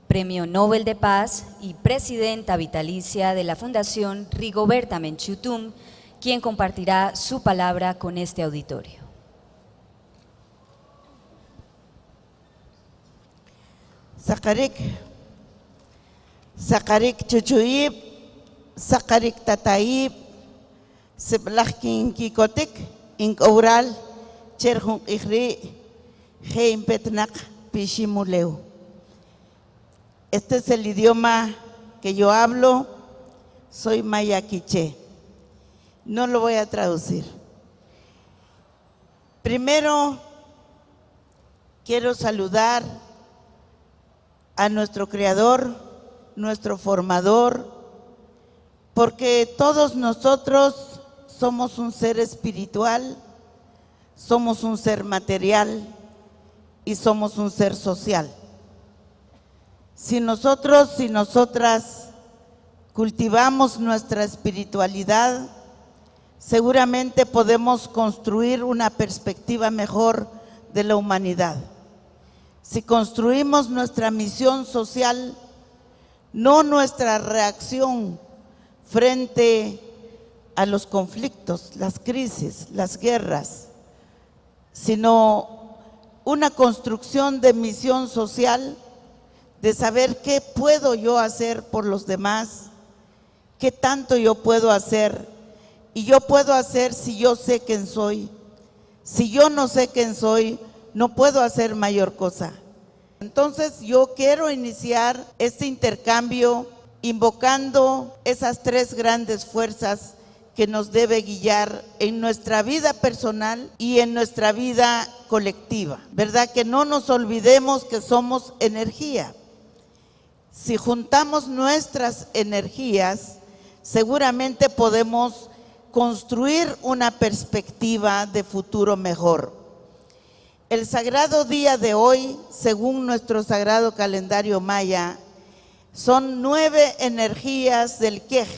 Premio Nobel de Paz y presidenta vitalicia de la Fundación Rigoberta Menchú Tum, quien compartirá su palabra con este auditorio. Sakarik chuchuyib, sakarik tatayib, seblahkin kikotik, inkaural, cherjun ihri, heimpetnak pishimuleu. Este es el idioma que yo hablo, soy maya quiché. No lo voy a traducir. Primero, quiero saludar a nuestro creador, nuestro formador, porque todos nosotros somos un ser espiritual, somos un ser material y somos un ser social. Si nosotros y nosotras cultivamos nuestra espiritualidad, seguramente podemos construir una perspectiva mejor de la humanidad. Si construimos nuestra misión social, no nuestra reacción frente a los conflictos, las crisis, las guerras, sino una construcción de misión social, de saber qué puedo yo hacer por los demás, qué tanto yo puedo hacer, y yo puedo hacer si yo sé quién soy. Si yo no sé quién soy, no puedo hacer mayor cosa. Entonces yo quiero iniciar este intercambio invocando esas tres grandes fuerzas que nos debe guiar en nuestra vida personal y en nuestra vida colectiva, ¿verdad? Que no nos olvidemos que somos energía. Si juntamos nuestras energías, seguramente podemos construir una perspectiva de futuro mejor. El sagrado día de hoy, según nuestro sagrado calendario maya, son 9 energías del Kej.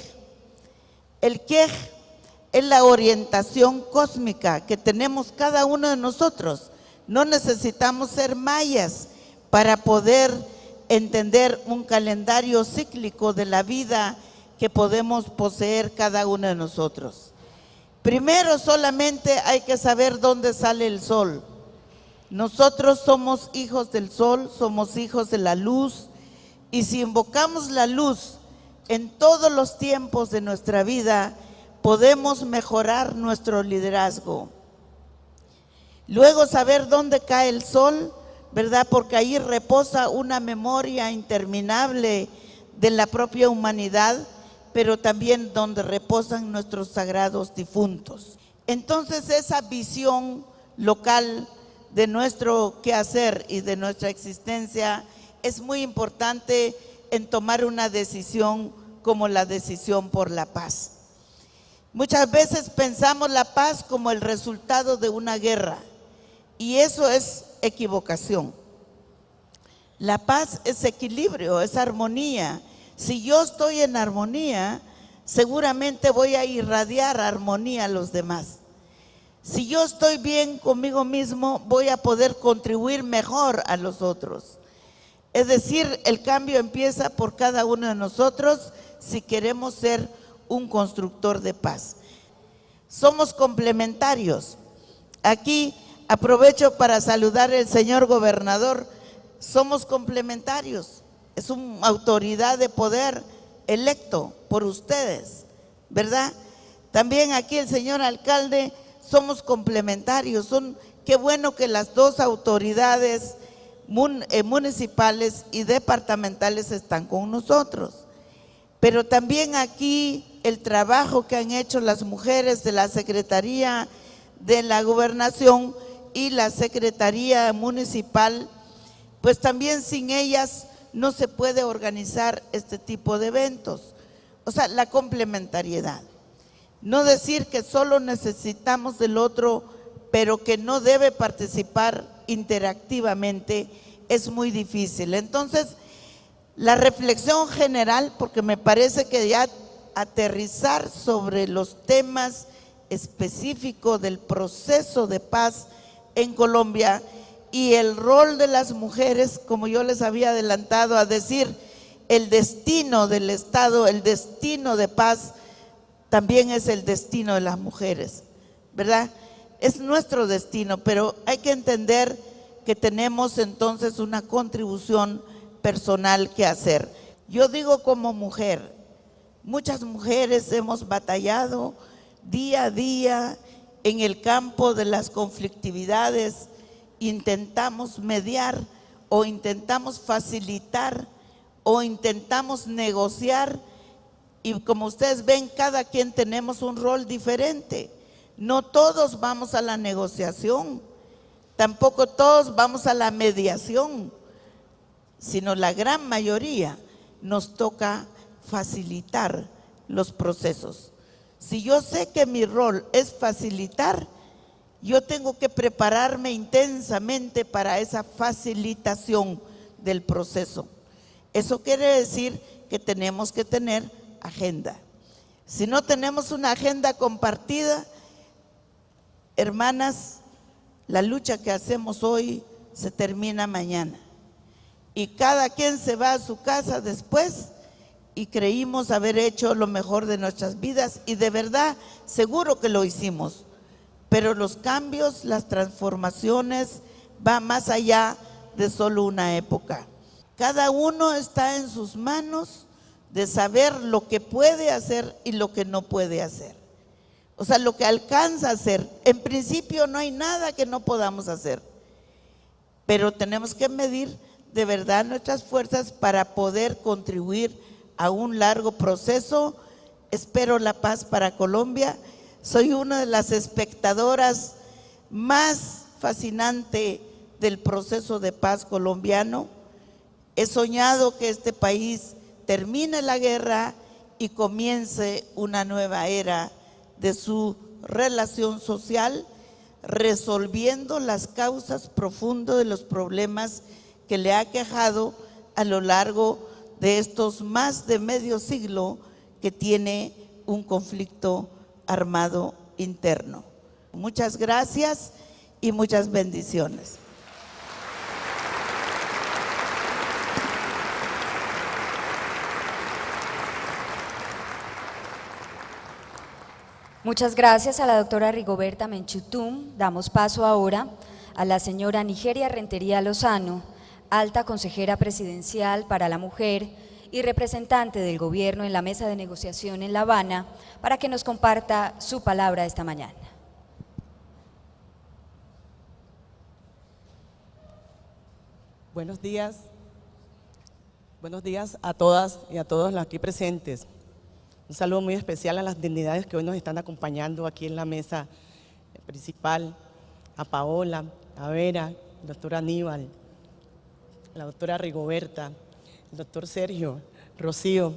El Kej es la orientación cósmica que tenemos cada uno de nosotros. No necesitamos ser mayas para poder entender un calendario cíclico de la vida que podemos poseer cada uno de nosotros. Primero, solamente hay que saber dónde sale el sol. Nosotros somos hijos del sol, somos hijos de la luz, y si invocamos la luz en todos los tiempos de nuestra vida, podemos mejorar nuestro liderazgo. Luego, saber dónde cae el sol, ¿verdad? Porque ahí reposa una memoria interminable de la propia humanidad, pero también donde reposan nuestros sagrados difuntos. Entonces, esa visión local de nuestro quehacer y de nuestra existencia es muy importante en tomar una decisión como la decisión por la paz. Muchas veces pensamos la paz como el resultado de una guerra, y eso es equivocación. La paz es equilibrio, es armonía. Si yo estoy en armonía, seguramente voy a irradiar armonía a los demás. Si yo estoy bien conmigo mismo, voy a poder contribuir mejor a los otros. Es decir, el cambio empieza por cada uno de nosotros si queremos ser un constructor de paz. Somos complementarios. Aquí aprovecho para saludar al señor gobernador. Somos complementarios. Es una autoridad de poder electo por ustedes, ¿verdad? También aquí el señor alcalde, somos complementarios. Qué bueno que las dos autoridades municipales y departamentales están con nosotros. Pero también aquí el trabajo que han hecho las mujeres de la Secretaría de la Gobernación y la Secretaría Municipal, pues también sin ellas no se puede organizar este tipo de eventos. O sea, la complementariedad. No decir que solo necesitamos del otro, pero que no debe participar interactivamente, es muy difícil. Entonces, la reflexión general, porque me parece que ya aterrizar sobre los temas específicos del proceso de paz en Colombia y el rol de las mujeres, como yo les había adelantado, a decir el destino del Estado, el destino de paz, también es el destino de las mujeres, ¿verdad? Es nuestro destino, pero hay que entender que tenemos entonces una contribución personal que hacer. Yo digo como mujer, muchas mujeres hemos batallado día a día en el campo de las conflictividades, intentamos mediar o intentamos facilitar o intentamos negociar, y como ustedes ven, cada quien tenemos un rol diferente. No todos vamos a la negociación, tampoco todos vamos a la mediación, sino la gran mayoría nos toca facilitar los procesos. Si yo sé que mi rol es facilitar, yo tengo que prepararme intensamente para esa facilitación del proceso. Eso quiere decir que tenemos que tener agenda. Si no tenemos una agenda compartida, hermanas, la lucha que hacemos hoy se termina mañana. Y cada quien se va a su casa después y creímos haber hecho lo mejor de nuestras vidas, y de verdad, seguro que lo hicimos. Pero los cambios, las transformaciones van más allá de solo una época. Cada uno está en sus manos de saber lo que puede hacer y lo que no puede hacer. O sea, lo que alcanza a hacer. En principio no hay nada que no podamos hacer, pero tenemos que medir de verdad nuestras fuerzas para poder contribuir a un largo proceso. Espero la paz para Colombia. Soy una de las espectadoras más fascinante del proceso de paz colombiano. He soñado que este país termine la guerra y comience una nueva era de su relación social, resolviendo las causas profundas de los problemas que le ha aquejado a lo largo de estos más de medio siglo que tiene un conflicto armado interno. Muchas gracias y muchas bendiciones. Muchas gracias a la doctora Rigoberta Menchú Tum. Damos paso ahora a la señora Nigeria Rentería Lozano, alta consejera presidencial para la mujer y representante del gobierno en la mesa de negociación en La Habana, para que nos comparta su palabra esta mañana. Buenos días a todas y a todos los aquí presentes. Un saludo muy especial a las dignidades que hoy nos están acompañando aquí en la mesa principal, a Paola, a Vera, al doctor Aníbal, la doctora Rigoberta, el doctor Sergio, Rocío,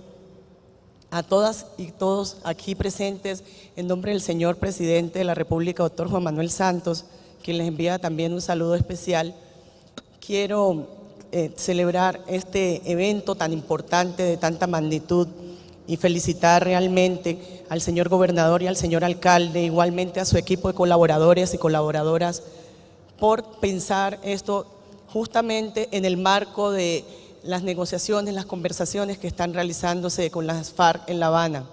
a todas y todos aquí presentes, en nombre del señor presidente de la República, doctor Juan Manuel Santos, quien les envía también un saludo especial. Quiero celebrar este evento tan importante, de tanta magnitud, y felicitar realmente al señor gobernador y al señor alcalde, igualmente a su equipo de colaboradores y colaboradoras, por pensar esto justamente en el marco de las negociaciones, las conversaciones que están realizándose con las FARC en La Habana.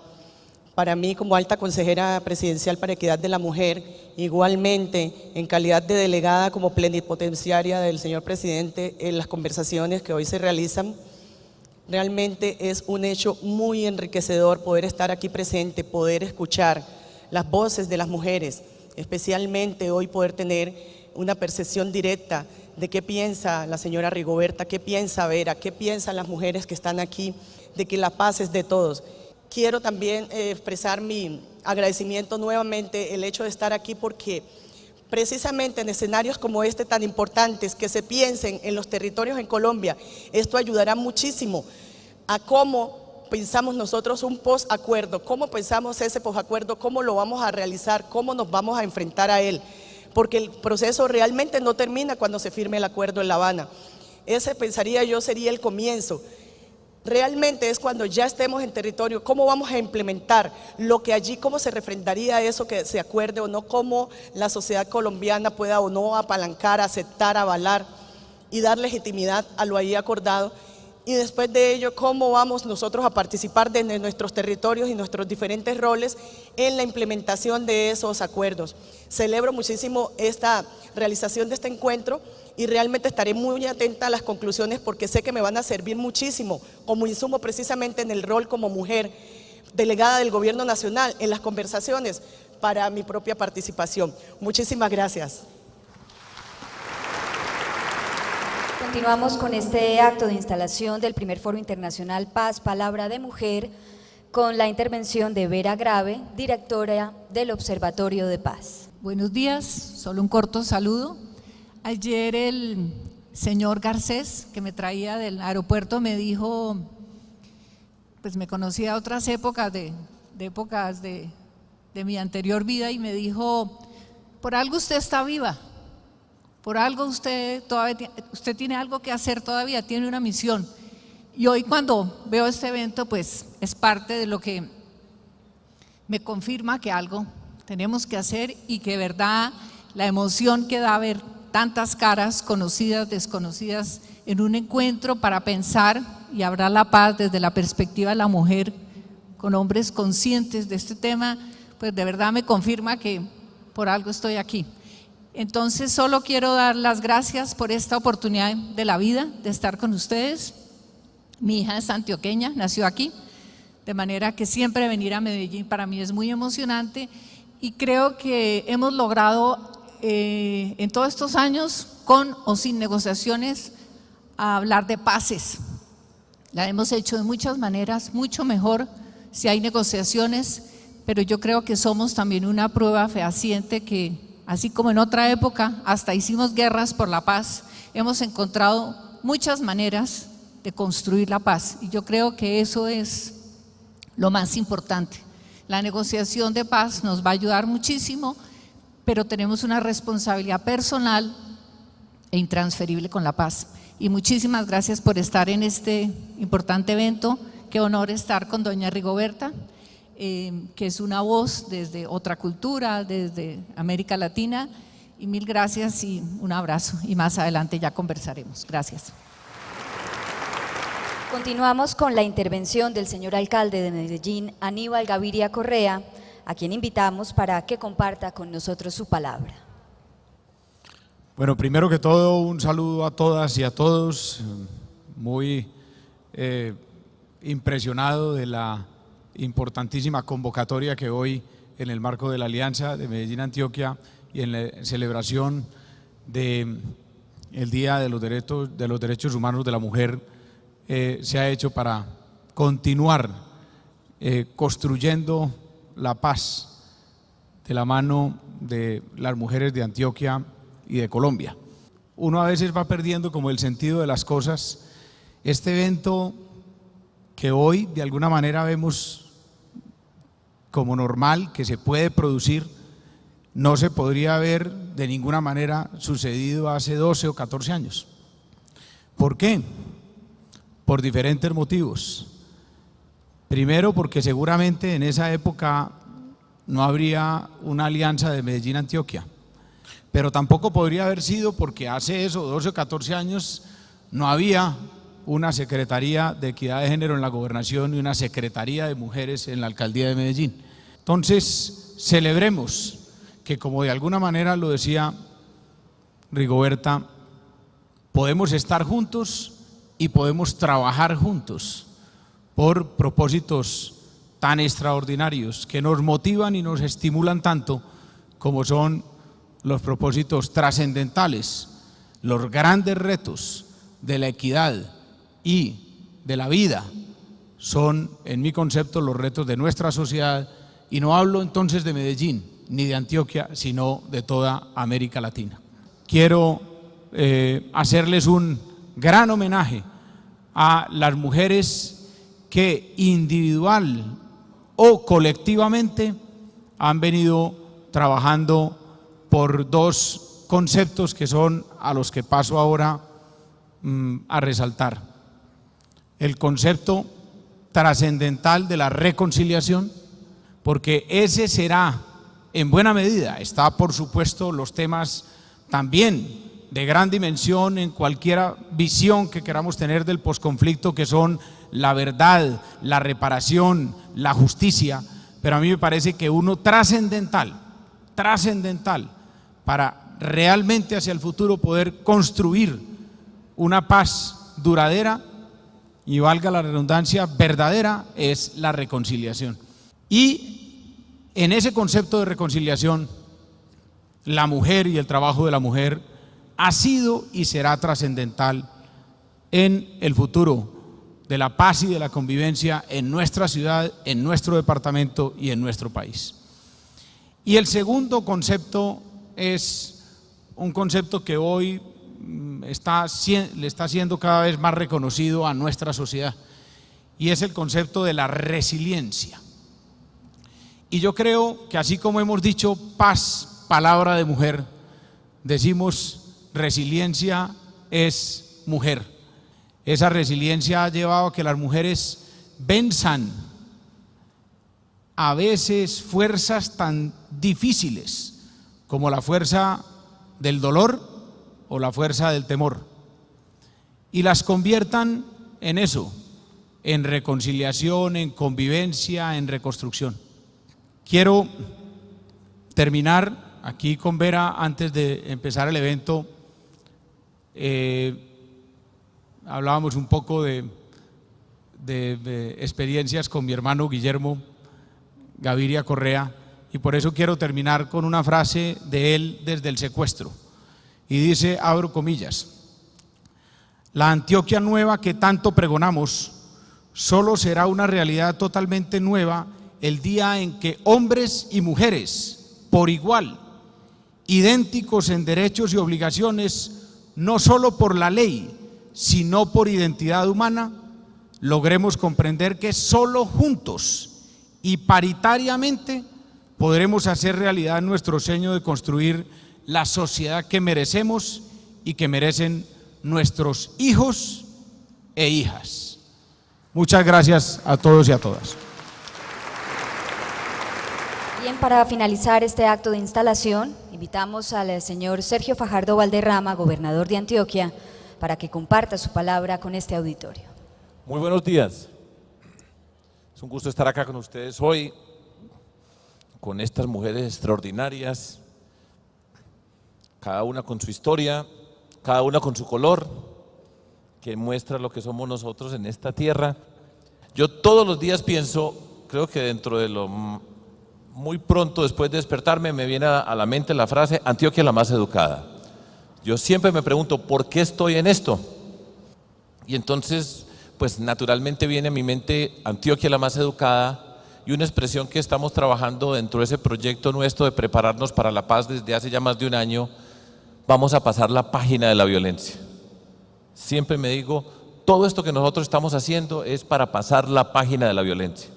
Para mí, como alta consejera presidencial para Equidad de la Mujer, igualmente en calidad de delegada como plenipotenciaria del señor presidente en las conversaciones que hoy se realizan, realmente es un hecho muy enriquecedor poder estar aquí presente, poder escuchar las voces de las mujeres, especialmente hoy poder tener una percepción directa de qué piensa la señora Rigoberta, qué piensa Vera, qué piensan las mujeres que están aquí, de que la paz es de todos. Quiero también expresar mi agradecimiento nuevamente, el hecho de estar aquí, porque precisamente en escenarios como este tan importantes, que se piensen en los territorios en Colombia, esto ayudará muchísimo a cómo pensamos nosotros un posacuerdo, cómo pensamos ese posacuerdo, cómo lo vamos a realizar, cómo nos vamos a enfrentar a él, porque el proceso realmente no termina cuando se firme el acuerdo en La Habana. Ese, pensaría yo, sería el comienzo. realmente es cuando ya estemos en territorio, cómo vamos a implementar lo que allí, cómo se refrendaría eso que se acuerde o no, cómo la sociedad colombiana pueda o no apalancar, aceptar, avalar y dar legitimidad a lo ahí acordado. Y después de ello, cómo vamos nosotros a participar desde nuestros territorios y nuestros diferentes roles en la implementación de esos acuerdos. Celebro muchísimo esta realización de este encuentro y realmente estaré muy atenta a las conclusiones porque sé que me van a servir muchísimo como insumo precisamente en el rol como mujer delegada del Gobierno Nacional en las conversaciones para mi propia participación. Muchísimas gracias. Continuamos con este acto de instalación del primer Foro Internacional Paz, Palabra de Mujer, con la intervención de Vera Grave, directora del Observatorio de Paz. Buenos días, solo un corto saludo. Ayer el señor Garcés, que me traía del aeropuerto, me dijo, pues me conocía de otras épocas, de mi anterior vida, y me dijo, por algo usted está viva. Por algo usted tiene algo que hacer todavía, tiene una misión. Y hoy cuando veo este evento, pues es parte de lo que me confirma que algo tenemos que hacer y que de verdad la emoción que da ver tantas caras conocidas, desconocidas, en un encuentro para pensar y hablar la paz desde la perspectiva de la mujer, con hombres conscientes de este tema, pues de verdad me confirma que por algo estoy aquí. Entonces solo quiero dar las gracias por esta oportunidad de la vida, de estar con ustedes. Mi hija es antioqueña, nació aquí, de manera que siempre venir a Medellín para mí es muy emocionante y creo que hemos logrado en todos estos años, con o sin negociaciones, hablar de paces. La hemos hecho de muchas maneras, mucho mejor si hay negociaciones, pero yo creo que somos también una prueba fehaciente que, así como en otra época, hasta hicimos guerras por la paz, hemos encontrado muchas maneras de construir la paz y yo creo que eso es lo más importante. La negociación de paz nos va a ayudar muchísimo, pero tenemos una responsabilidad personal e intransferible con la paz. Y muchísimas gracias por estar en este importante evento. Qué honor estar con doña Rigoberta, que es una voz desde otra cultura, desde América Latina, y mil gracias y un abrazo, y más adelante ya conversaremos. Gracias. Continuamos con la intervención del señor alcalde de Medellín, Aníbal Gaviria Correa, a quien invitamos para que comparta con nosotros su palabra. Bueno, primero que todo, un saludo a todas y a todos, muy impresionado de la importantísima convocatoria que hoy, en el marco de la Alianza de Medellín-Antioquia y en la celebración del Día de los Derechos Humanos de la Mujer, se ha hecho para continuar construyendo la paz de la mano de las mujeres de Antioquia y de Colombia. Uno a veces va perdiendo como el sentido de las cosas. Este evento que hoy de alguna manera vemos como normal, que se puede producir, no se podría haber de ninguna manera sucedido hace 12 o 14 años. ¿Por qué? Por diferentes motivos. Primero, porque seguramente en esa época no habría una alianza de Medellín-Antioquia, pero tampoco podría haber sido porque hace eso, 12 o 14 años, no había una Secretaría de Equidad de Género en la Gobernación y una Secretaría de Mujeres en la Alcaldía de Medellín. Entonces, celebremos que, como de alguna manera lo decía Rigoberta, podemos estar juntos y podemos trabajar juntos por propósitos tan extraordinarios que nos motivan y nos estimulan tanto como son los propósitos trascendentales, los grandes retos de la equidad y de la vida son, en mi concepto, los retos de nuestra sociedad, y no hablo entonces de Medellín ni de Antioquia, sino de toda América Latina. Quiero hacerles un gran homenaje a las mujeres que individual o colectivamente han venido trabajando por dos conceptos que son a los que paso ahora a resaltar. el concepto trascendental de la reconciliación, porque ese será, en buena medida, está por supuesto los temas también de gran dimensión en cualquier visión que queramos tener del posconflicto, que son la verdad, la reparación, la justicia, pero a mí me parece que uno trascendental para realmente hacia el futuro poder construir una paz duradera y, valga la redundancia, verdadera, es la reconciliación. Y en ese concepto de reconciliación, la mujer y el trabajo de la mujer ha sido y será trascendental en el futuro de la paz y de la convivencia en nuestra ciudad, en nuestro departamento y en nuestro país. Y el segundo concepto es un concepto que hoy le está siendo cada vez más reconocido a nuestra sociedad, y es el concepto de la resiliencia. Y yo creo que así como hemos dicho paz, palabra de mujer, decimos resiliencia es mujer. Esa resiliencia ha llevado a que las mujeres venzan a veces fuerzas tan difíciles como la fuerza del dolor o la fuerza del temor, y las conviertan en eso, en reconciliación, en convivencia, en reconstrucción. Quiero terminar aquí con Vera antes de empezar el evento. Hablábamos un poco de experiencias con mi hermano Guillermo Gaviria Correa, y por eso quiero terminar con una frase de él desde el secuestro, y dice, abro comillas: la Antioquia nueva que tanto pregonamos solo será una realidad totalmente nueva el día en que hombres y mujeres, por igual, idénticos en derechos y obligaciones, no solo por la ley, sino por identidad humana, logremos comprender que solo juntos y paritariamente podremos hacer realidad nuestro sueño de construir la sociedad que merecemos y que merecen nuestros hijos e hijas. Muchas gracias a todos y a todas. Bien, para finalizar este acto de instalación, invitamos al señor Sergio Fajardo Valderrama, gobernador de Antioquia, para que comparta su palabra con este auditorio. Muy buenos días. Es un gusto estar acá con ustedes hoy, con estas mujeres extraordinarias, cada una con su historia, cada una con su color, que muestra lo que somos nosotros en esta tierra. Yo todos los días pienso, creo que dentro de lo muy pronto después de despertarme me viene a la mente la frase Antioquia la más educada. Yo siempre me pregunto, ¿por qué estoy en esto? Y entonces, pues naturalmente viene a mi mente Antioquia la más educada, y una expresión que estamos trabajando dentro de ese proyecto nuestro de prepararnos para la paz desde hace ya más de un año. Vamos a pasar la página de la violencia. Siempre me digo, todo esto que nosotros estamos haciendo es para pasar la página de la violencia.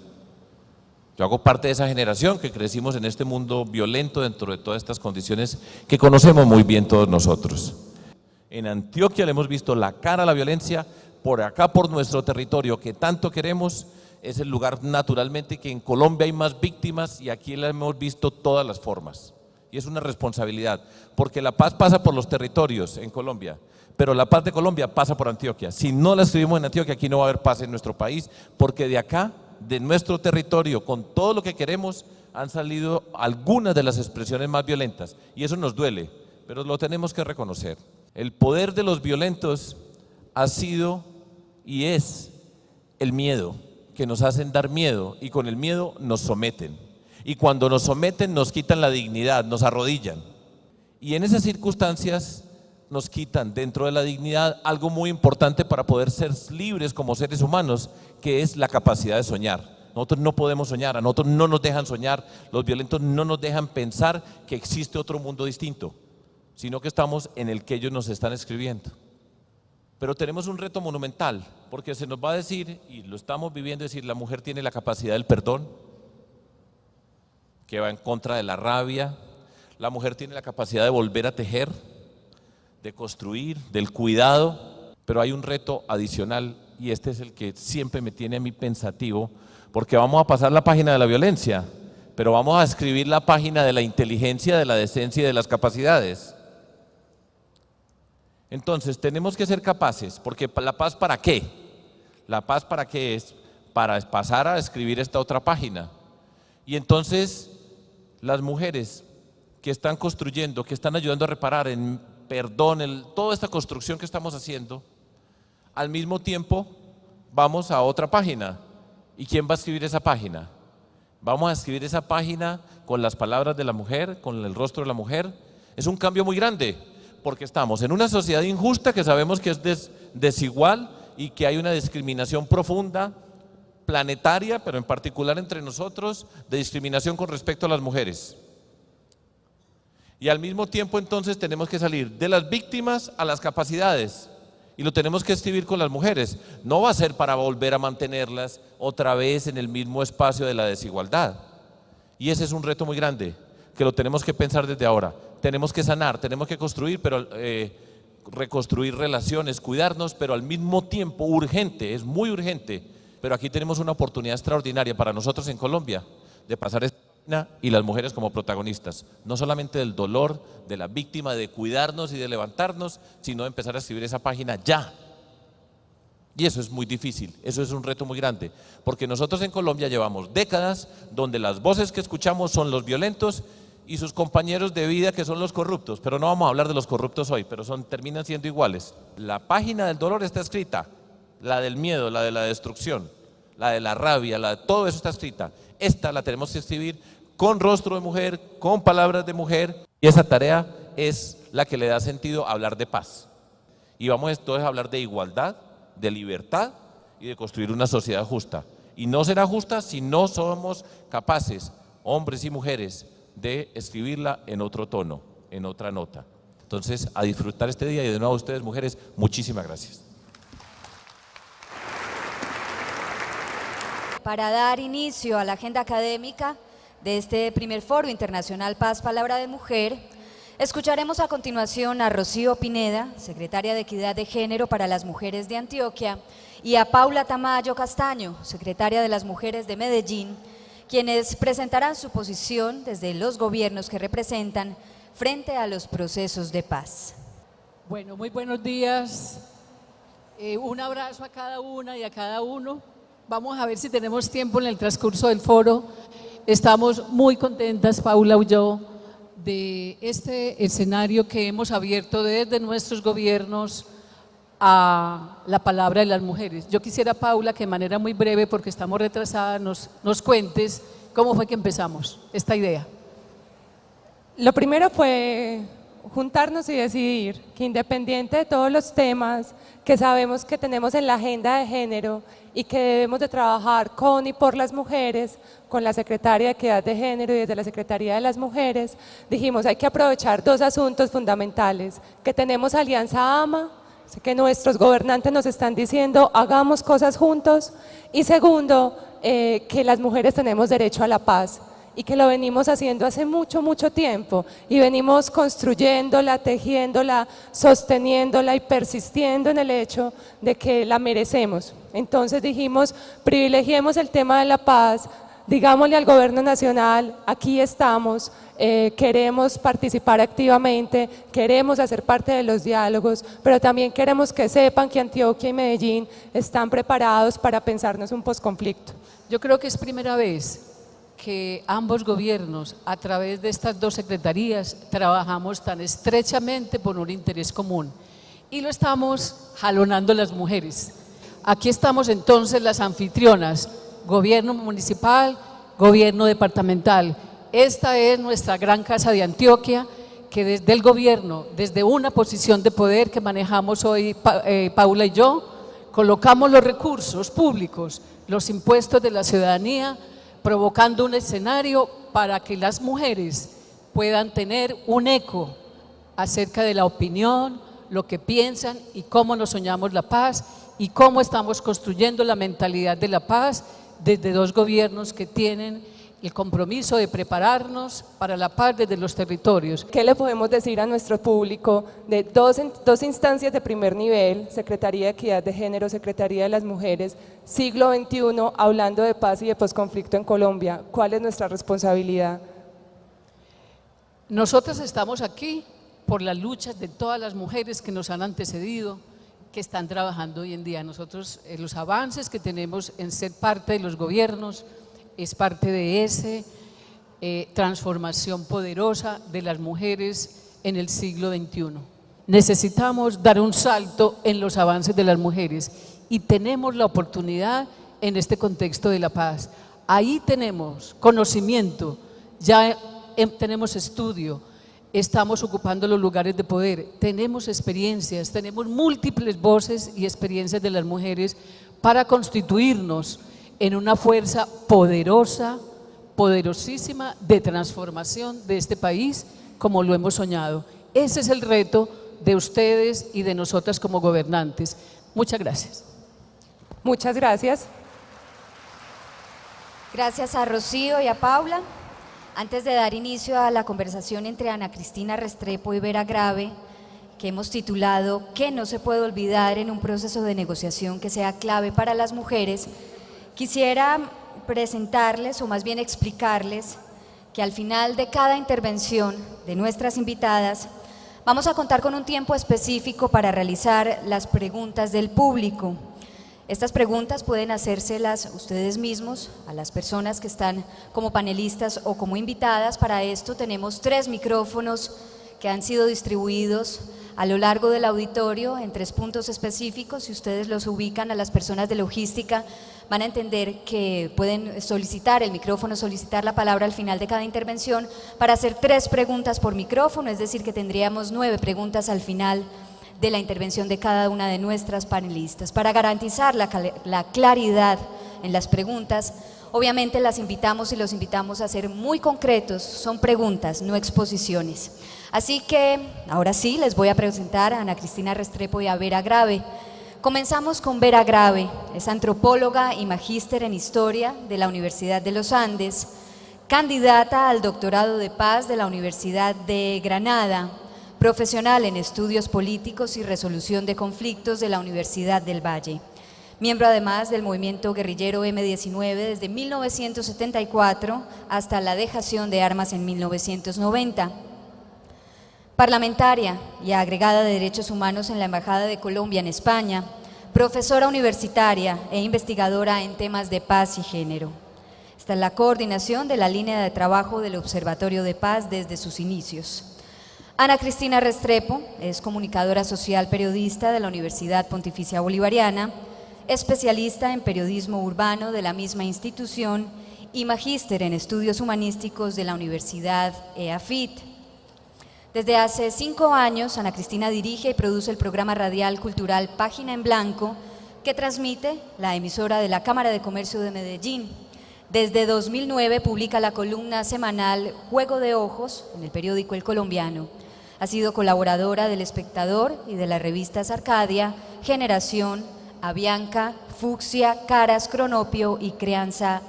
Yo hago parte de esa generación que crecimos en este mundo violento dentro de todas estas condiciones que conocemos muy bien todos nosotros. En Antioquia le hemos visto la cara a la violencia, por acá por nuestro territorio que tanto queremos, es el lugar naturalmente que en Colombia hay más víctimas, y aquí la hemos visto todas las formas. Y es una responsabilidad, porque la paz pasa por los territorios en Colombia, pero la paz de Colombia pasa por Antioquia. Si no la escribimos en Antioquia, aquí no va a haber paz en nuestro país, porque de acá, de nuestro territorio, con todo lo que queremos, han salido algunas de las expresiones más violentas, y eso nos duele, pero lo tenemos que reconocer. El poder de los violentos ha sido y es el miedo, que nos hacen dar miedo, y con el miedo nos someten, y cuando nos someten nos quitan la dignidad, nos arrodillan, y en esas circunstancias nos quitan dentro de la dignidad algo muy importante para poder ser libres como seres humanos, que es la capacidad de soñar. Nosotros no podemos soñar, a nosotros no nos dejan soñar, los violentos no nos dejan pensar que existe otro mundo distinto, sino que estamos en el que ellos nos están escribiendo. Pero tenemos un reto monumental, porque se nos va a decir, y lo estamos viviendo, decir, la mujer tiene la capacidad del perdón, que va en contra de la rabia. La mujer tiene la capacidad de volver a tejer, de construir, del cuidado, pero hay un reto adicional y este es el que siempre me tiene a mí pensativo, porque vamos a pasar la página de la violencia, pero vamos a escribir la página de la inteligencia, de la decencia y de las capacidades. Entonces tenemos que ser capaces, porque la paz ¿para qué? La paz ¿para qué es? Para pasar a escribir esta otra página. Y entonces las mujeres que están construyendo, que están ayudando a reparar en perdón, toda esta construcción que estamos haciendo, al mismo tiempo vamos a otra página. ¿Y quién va a escribir esa página? Vamos a escribir esa página con las palabras de la mujer, con el rostro de la mujer. Es un cambio muy grande, porque estamos en una sociedad injusta que sabemos que es desigual y que hay una discriminación profunda, planetaria, pero en particular entre nosotros, de discriminación con respecto a las mujeres. Y al mismo tiempo entonces tenemos que salir de las víctimas a las capacidades, y lo tenemos que escribir con las mujeres. No va a ser para volver a mantenerlas otra vez en el mismo espacio de la desigualdad. Y ese es un reto muy grande, que lo tenemos que pensar desde ahora. Tenemos que sanar, tenemos que construir, pero reconstruir relaciones, cuidarnos, pero al mismo tiempo urgente, es muy urgente. Pero aquí tenemos una oportunidad extraordinaria para nosotros en Colombia de pasar esta página y las mujeres como protagonistas, no solamente del dolor de la víctima, de cuidarnos y de levantarnos, sino de empezar a escribir esa página ya. Y eso es muy difícil, eso es un reto muy grande, porque nosotros en Colombia llevamos décadas donde las voces que escuchamos son los violentos y sus compañeros de vida que son los corruptos, pero no vamos a hablar de los corruptos hoy, pero terminan siendo iguales. La página del dolor está escrita, la del miedo, la de la destrucción, la de la rabia, todo eso está escrita. Esta la tenemos que escribir con rostro de mujer, con palabras de mujer, y esa tarea es la que le da sentido a hablar de paz. Y vamos entonces a hablar de igualdad, de libertad y de construir una sociedad justa. Y no será justa si no somos capaces, hombres y mujeres, de escribirla en otro tono, en otra nota. Entonces, a disfrutar este día, y de nuevo a ustedes, mujeres, muchísimas gracias. Para dar inicio a la agenda académica de este primer Foro Internacional Paz, Palabra de Mujer, escucharemos a continuación a Rocío Pineda, secretaria de Equidad de Género para las Mujeres de Antioquia, y a Paula Tamayo Castaño, secretaria de las Mujeres de Medellín, quienes presentarán su posición desde los gobiernos que representan frente a los procesos de paz. Bueno, muy buenos días. Un abrazo a cada una y a cada uno. Vamos a ver si tenemos tiempo en el transcurso del foro. Estamos muy contentas, Paula y yo, de este escenario que hemos abierto desde nuestros gobiernos a la palabra de las mujeres. Yo quisiera, Paula, que de manera muy breve, porque estamos retrasadas, nos cuentes cómo fue que empezamos esta idea. Lo primero fue juntarnos y decidir que, independiente de todos los temas que sabemos que tenemos en la agenda de género y que debemos de trabajar con y por las mujeres, con la Secretaría de Equidad de Género y desde la Secretaría de las Mujeres, dijimos hay que aprovechar dos asuntos fundamentales, que tenemos Alianza AMA, que nuestros gobernantes nos están diciendo hagamos cosas juntos, y segundo, que las mujeres tenemos derecho a la paz, y que lo venimos haciendo hace mucho, mucho tiempo, y venimos construyéndola, tejiéndola, sosteniéndola y persistiendo en el hecho de que la merecemos. Entonces dijimos, privilegiemos el tema de la paz, digámosle al gobierno nacional, aquí estamos, queremos participar activamente, queremos hacer parte de los diálogos, pero también queremos que sepan que Antioquia y Medellín están preparados para pensarnos un posconflicto. Yo creo que es primera vez que ambos gobiernos, a través de estas dos secretarías, trabajamos tan estrechamente por un interés común y lo estamos jalonando las mujeres. Aquí estamos entonces las anfitrionas, gobierno municipal, gobierno departamental. Esta es nuestra gran casa de Antioquia, que desde el gobierno, desde una posición de poder que manejamos hoy Paula y yo, colocamos los recursos públicos, los impuestos de la ciudadanía, provocando un escenario para que las mujeres puedan tener un eco acerca de la opinión, lo que piensan y cómo nos soñamos la paz y cómo estamos construyendo la mentalidad de la paz desde dos gobiernos que tienen el compromiso de prepararnos para la paz desde los territorios. ¿Qué le podemos decir a nuestro público de dos instancias de primer nivel, Secretaría de Equidad de Género, Secretaría de las Mujeres, siglo XXI, hablando de paz y de posconflicto en Colombia? ¿Cuál es nuestra responsabilidad? Nosotras estamos aquí por las luchas de todas las mujeres que nos han antecedido, que están trabajando hoy en día. Nosotros, los avances que tenemos en ser parte de los gobiernos, es parte de esa transformación poderosa de las mujeres en el siglo XXI. Necesitamos dar un salto en los avances de las mujeres y tenemos la oportunidad en este contexto de la paz. Ahí tenemos conocimiento, ya tenemos estudio, estamos ocupando los lugares de poder, tenemos experiencias, tenemos múltiples voces y experiencias de las mujeres para constituirnos en una fuerza poderosa, poderosísima de transformación de este país como lo hemos soñado. Ese es el reto de ustedes y de nosotras como gobernantes. Muchas gracias. Muchas gracias. Gracias a Rocío y a Paula. Antes de dar inicio a la conversación entre Ana Cristina Restrepo y Vera Grave, que hemos titulado ¿Qué no se puede olvidar en un proceso de negociación que sea clave para las mujeres?, quisiera presentarles, o más bien explicarles, que al final de cada intervención de nuestras invitadas vamos a contar con un tiempo específico para realizar las preguntas del público. Estas preguntas pueden hacérselas ustedes mismos, a las personas que están como panelistas o como invitadas. Para esto tenemos 3 micrófonos que han sido distribuidos a lo largo del auditorio en 3 puntos específicos. Si ustedes los ubican, a las personas de logística van a entender que pueden solicitar el micrófono, solicitar la palabra al final de cada intervención para hacer 3 preguntas por micrófono, es decir que tendríamos 9 preguntas al final de la intervención de cada una de nuestras panelistas. Para garantizar la claridad en las preguntas, obviamente las invitamos y los invitamos a ser muy concretos, son preguntas, no exposiciones. Así que ahora sí les voy a presentar a Ana Cristina Restrepo y a Vera Grave. Comenzamos con Vera Grave, es antropóloga y magíster en Historia de la Universidad de los Andes, candidata al doctorado de paz de la Universidad de Granada, profesional en estudios políticos y resolución de conflictos de la Universidad del Valle, miembro además del movimiento guerrillero M19 desde 1974 hasta la dejación de armas en 1990. Parlamentaria y agregada de Derechos Humanos en la Embajada de Colombia en España, profesora universitaria e investigadora en temas de paz y género. Está en la coordinación de la línea de trabajo del Observatorio de Paz desde sus inicios. Ana Cristina Restrepo es comunicadora social periodista de la Universidad Pontificia Bolivariana, especialista en periodismo urbano de la misma institución y magíster en estudios humanísticos de la Universidad EAFIT. Desde hace 5 años, Ana Cristina dirige y produce el programa radial cultural Página en Blanco, que transmite la emisora de la Cámara de Comercio de Medellín. Desde 2009 publica la columna semanal Juego de Ojos en el periódico El Colombiano. Ha sido colaboradora del Espectador y de las revistas Arcadia, Generación, Avianca, Fucsia, Caras, Cronopio y Crianza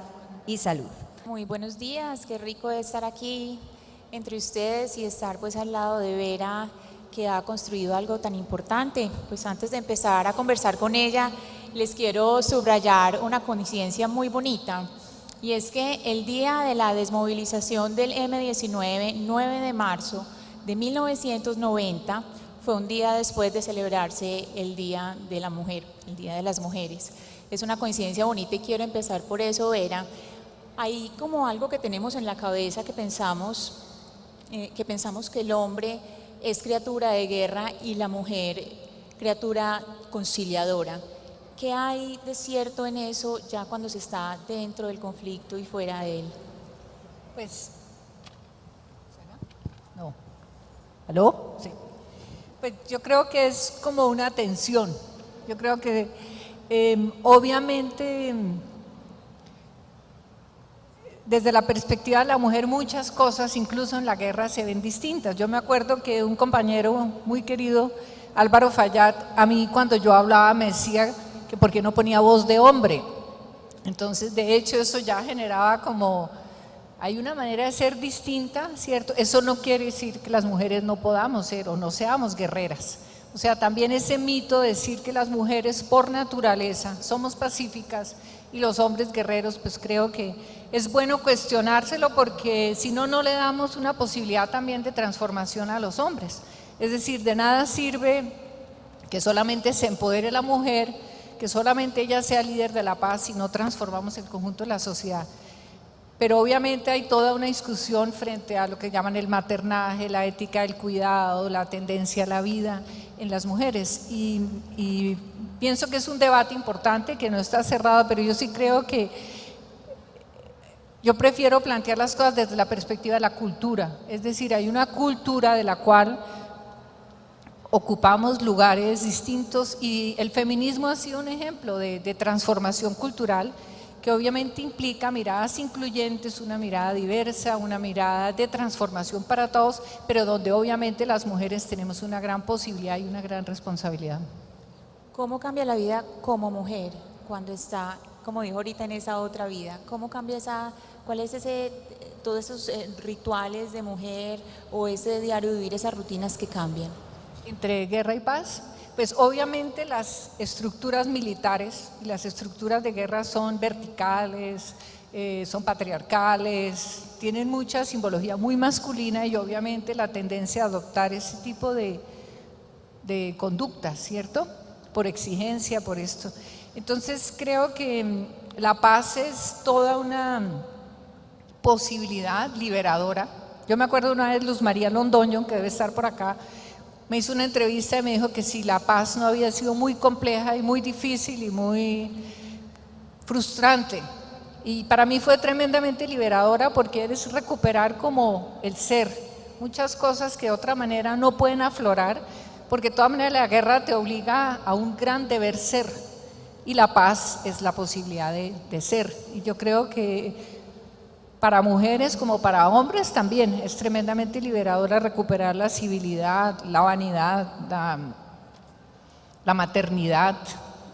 y Salud. Muy buenos días, qué rico estar aquí entre ustedes y estar pues al lado de Vera, que ha construido algo tan importante. Pues antes de empezar a conversar con ella, les quiero subrayar una coincidencia muy bonita, y es que el día de la desmovilización del M19, 9 de marzo de 1990, fue un día después de celebrarse el Día de la Mujer, el Día de las Mujeres. Es una coincidencia bonita y quiero empezar por eso, Vera. Hay como algo que tenemos en la cabeza que pensamos que el hombre es criatura de guerra y la mujer criatura conciliadora. ¿Qué hay de cierto en eso ya cuando se está dentro del conflicto y fuera de él? Pues, no. ¿Aló? Sí. Pues yo creo que es como una tensión. Yo creo que obviamente desde la perspectiva de la mujer muchas cosas, incluso en la guerra, se ven distintas. Yo me acuerdo que un compañero muy querido, Álvaro Fallat, a mí cuando yo hablaba me decía que por qué no ponía voz de hombre. Entonces, de hecho, eso ya generaba como Hay una manera de ser distinta, ¿cierto? Eso no quiere decir que las mujeres no podamos ser o no seamos guerreras. O sea, también ese mito de decir que las mujeres por naturaleza somos pacíficas y los hombres guerreros, pues creo que es bueno cuestionárselo, porque si no, no le damos una posibilidad también de transformación a los hombres. Es decir, de nada sirve que solamente se empodere la mujer, que solamente ella sea líder de la paz, si no transformamos el conjunto de la sociedad. Pero obviamente hay toda una discusión frente a lo que llaman el maternaje, la ética del cuidado, la tendencia a la vida en las mujeres, y pienso que es un debate importante que no está cerrado, pero yo sí creo que yo prefiero plantear las cosas desde la perspectiva de la cultura. Es decir, hay una cultura de la cual ocupamos lugares distintos, y el feminismo ha sido un ejemplo de transformación cultural que obviamente implica miradas incluyentes, una mirada diversa, una mirada de transformación para todos, pero donde obviamente las mujeres tenemos una gran posibilidad y una gran responsabilidad. ¿Cómo cambia la vida como mujer cuando está, como dijo ahorita, en esa otra vida? ¿Cómo cambia cuál es todos esos rituales de mujer o ese diario vivir, esas rutinas que cambian? Entre guerra y paz, pues obviamente las estructuras militares y las estructuras de guerra son verticales, son patriarcales, tienen mucha simbología muy masculina, y obviamente la tendencia a adoptar ese tipo de conductas, ¿cierto? Por exigencia, por esto. Entonces creo que la paz es toda una posibilidad liberadora. Yo me acuerdo una vez Luz María Londoño, que debe estar por acá, me hizo una entrevista y me dijo que si la paz no había sido muy compleja y muy difícil y muy frustrante. Y para mí fue tremendamente liberadora, porque es recuperar como el ser, muchas cosas que de otra manera no pueden aflorar, porque de todas maneras la guerra te obliga a un gran deber ser, y la paz es la posibilidad de ser. Y yo creo que para mujeres como para hombres también es tremendamente liberadora recuperar la civilidad, la vanidad, la maternidad.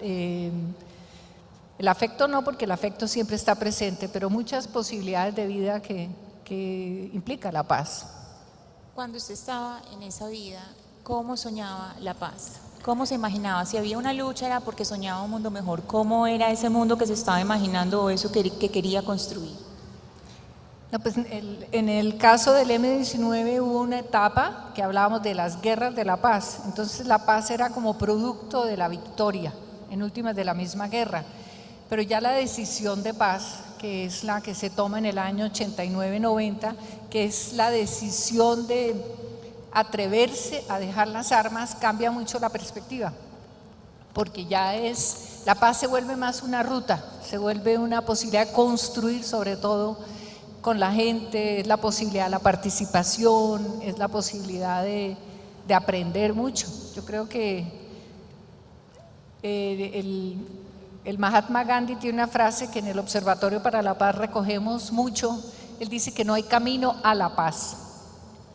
El afecto no, porque el afecto siempre está presente, pero muchas posibilidades de vida que implica la paz. Cuando usted estaba en esa vida, ¿cómo soñaba la paz? ¿Cómo se imaginaba? Si había una lucha era porque soñaba un mundo mejor. ¿Cómo era ese mundo que se estaba imaginando o eso que quería construir? No, pues en el caso del M-19 hubo una etapa que hablábamos de las guerras de la paz. Entonces la paz era como producto de la victoria, en últimas de la misma guerra. Pero ya la decisión de paz, que es la que se toma en el año 89-90, que es la decisión de atreverse a dejar las armas, cambia mucho la perspectiva, porque ya la paz se vuelve más una ruta, se vuelve una posibilidad de construir sobre todo con la gente, es la posibilidad de la participación, es la posibilidad de aprender mucho. Yo creo que el Mahatma Gandhi tiene una frase que en el Observatorio para la Paz recogemos mucho. Él dice que no hay camino a la paz,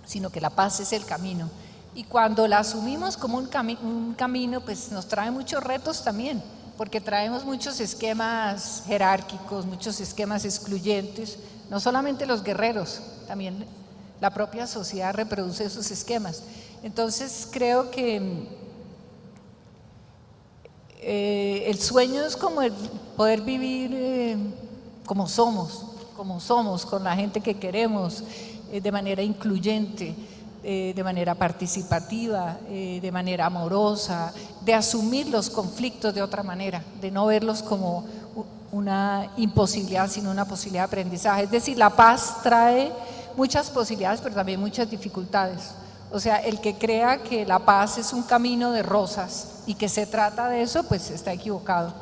sino que la paz es el camino. Y cuando la asumimos como un camino, pues nos trae muchos retos también, porque traemos muchos esquemas jerárquicos, muchos esquemas excluyentes. No solamente los guerreros, también la propia sociedad reproduce esos esquemas. Entonces creo que el sueño es como el poder vivir como somos, con la gente que queremos, de manera incluyente, de manera participativa, de manera amorosa, de asumir los conflictos de otra manera, de no verlos como una imposibilidad, sino una posibilidad de aprendizaje. Es decir, la paz trae muchas posibilidades, pero también muchas dificultades. O sea, el que crea que la paz es un camino de rosas y que se trata de eso, pues está equivocado.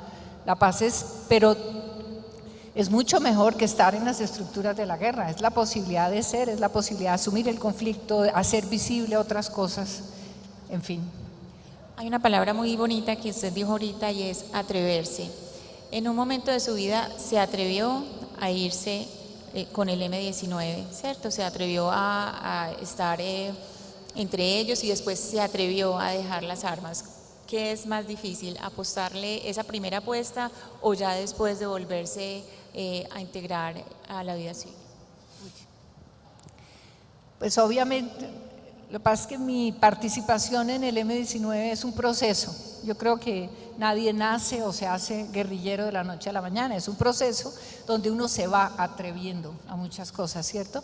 La paz pero es mucho mejor que estar en las estructuras de la guerra. Es la posibilidad de ser, es la posibilidad de asumir el conflicto, de hacer visible otras cosas, en fin. Hay una palabra muy bonita que usted dijo ahorita y es atreverse. En un momento de su vida se atrevió a irse con el M-19, ¿cierto? Se atrevió a estar entre ellos y después se atrevió a dejar las armas. ¿Qué es más difícil, apostarle esa primera apuesta o ya después de volverse a integrar a la vida civil? Pues obviamente, lo que pasa es que mi participación en el M-19 es un proceso. Yo creo que nadie nace o se hace guerrillero de la noche a la mañana, es un proceso donde uno se va atreviendo a muchas cosas, ¿cierto?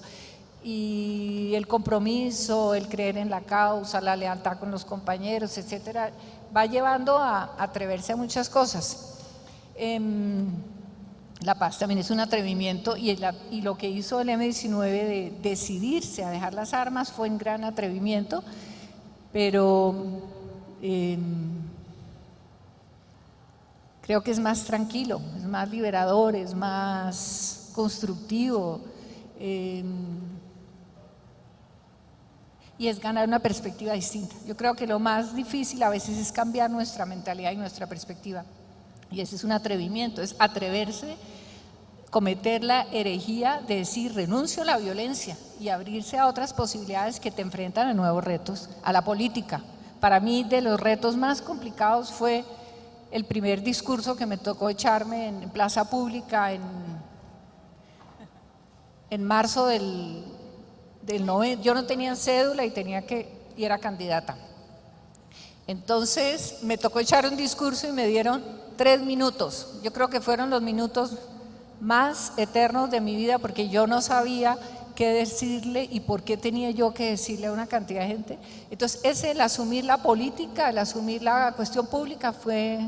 Y el compromiso, el creer en la causa, la lealtad con los compañeros, etcétera, va llevando a atreverse a muchas cosas. La paz también es un atrevimiento y lo que hizo el M-19 de decidirse a dejar las armas fue un gran atrevimiento, pero creo que es más tranquilo, es más liberador, es más constructivo y es ganar una perspectiva distinta. Yo creo que lo más difícil a veces es cambiar nuestra mentalidad y nuestra perspectiva. Y ese es un atrevimiento, es atreverse, cometer la herejía de decir renuncio a la violencia y abrirse a otras posibilidades que te enfrentan a nuevos retos, a la política. Para mí, de los retos más complicados fue el primer discurso que me tocó echarme en plaza pública en marzo del 90. Yo no tenía cédula y era candidata. Entonces me tocó echar un discurso y me dieron 3 minutos. Yo creo que fueron los minutos más eternos de mi vida porque yo no sabía qué decirle y por qué tenía yo que decirle a una cantidad de gente. Entonces el asumir la política, el asumir la cuestión pública fue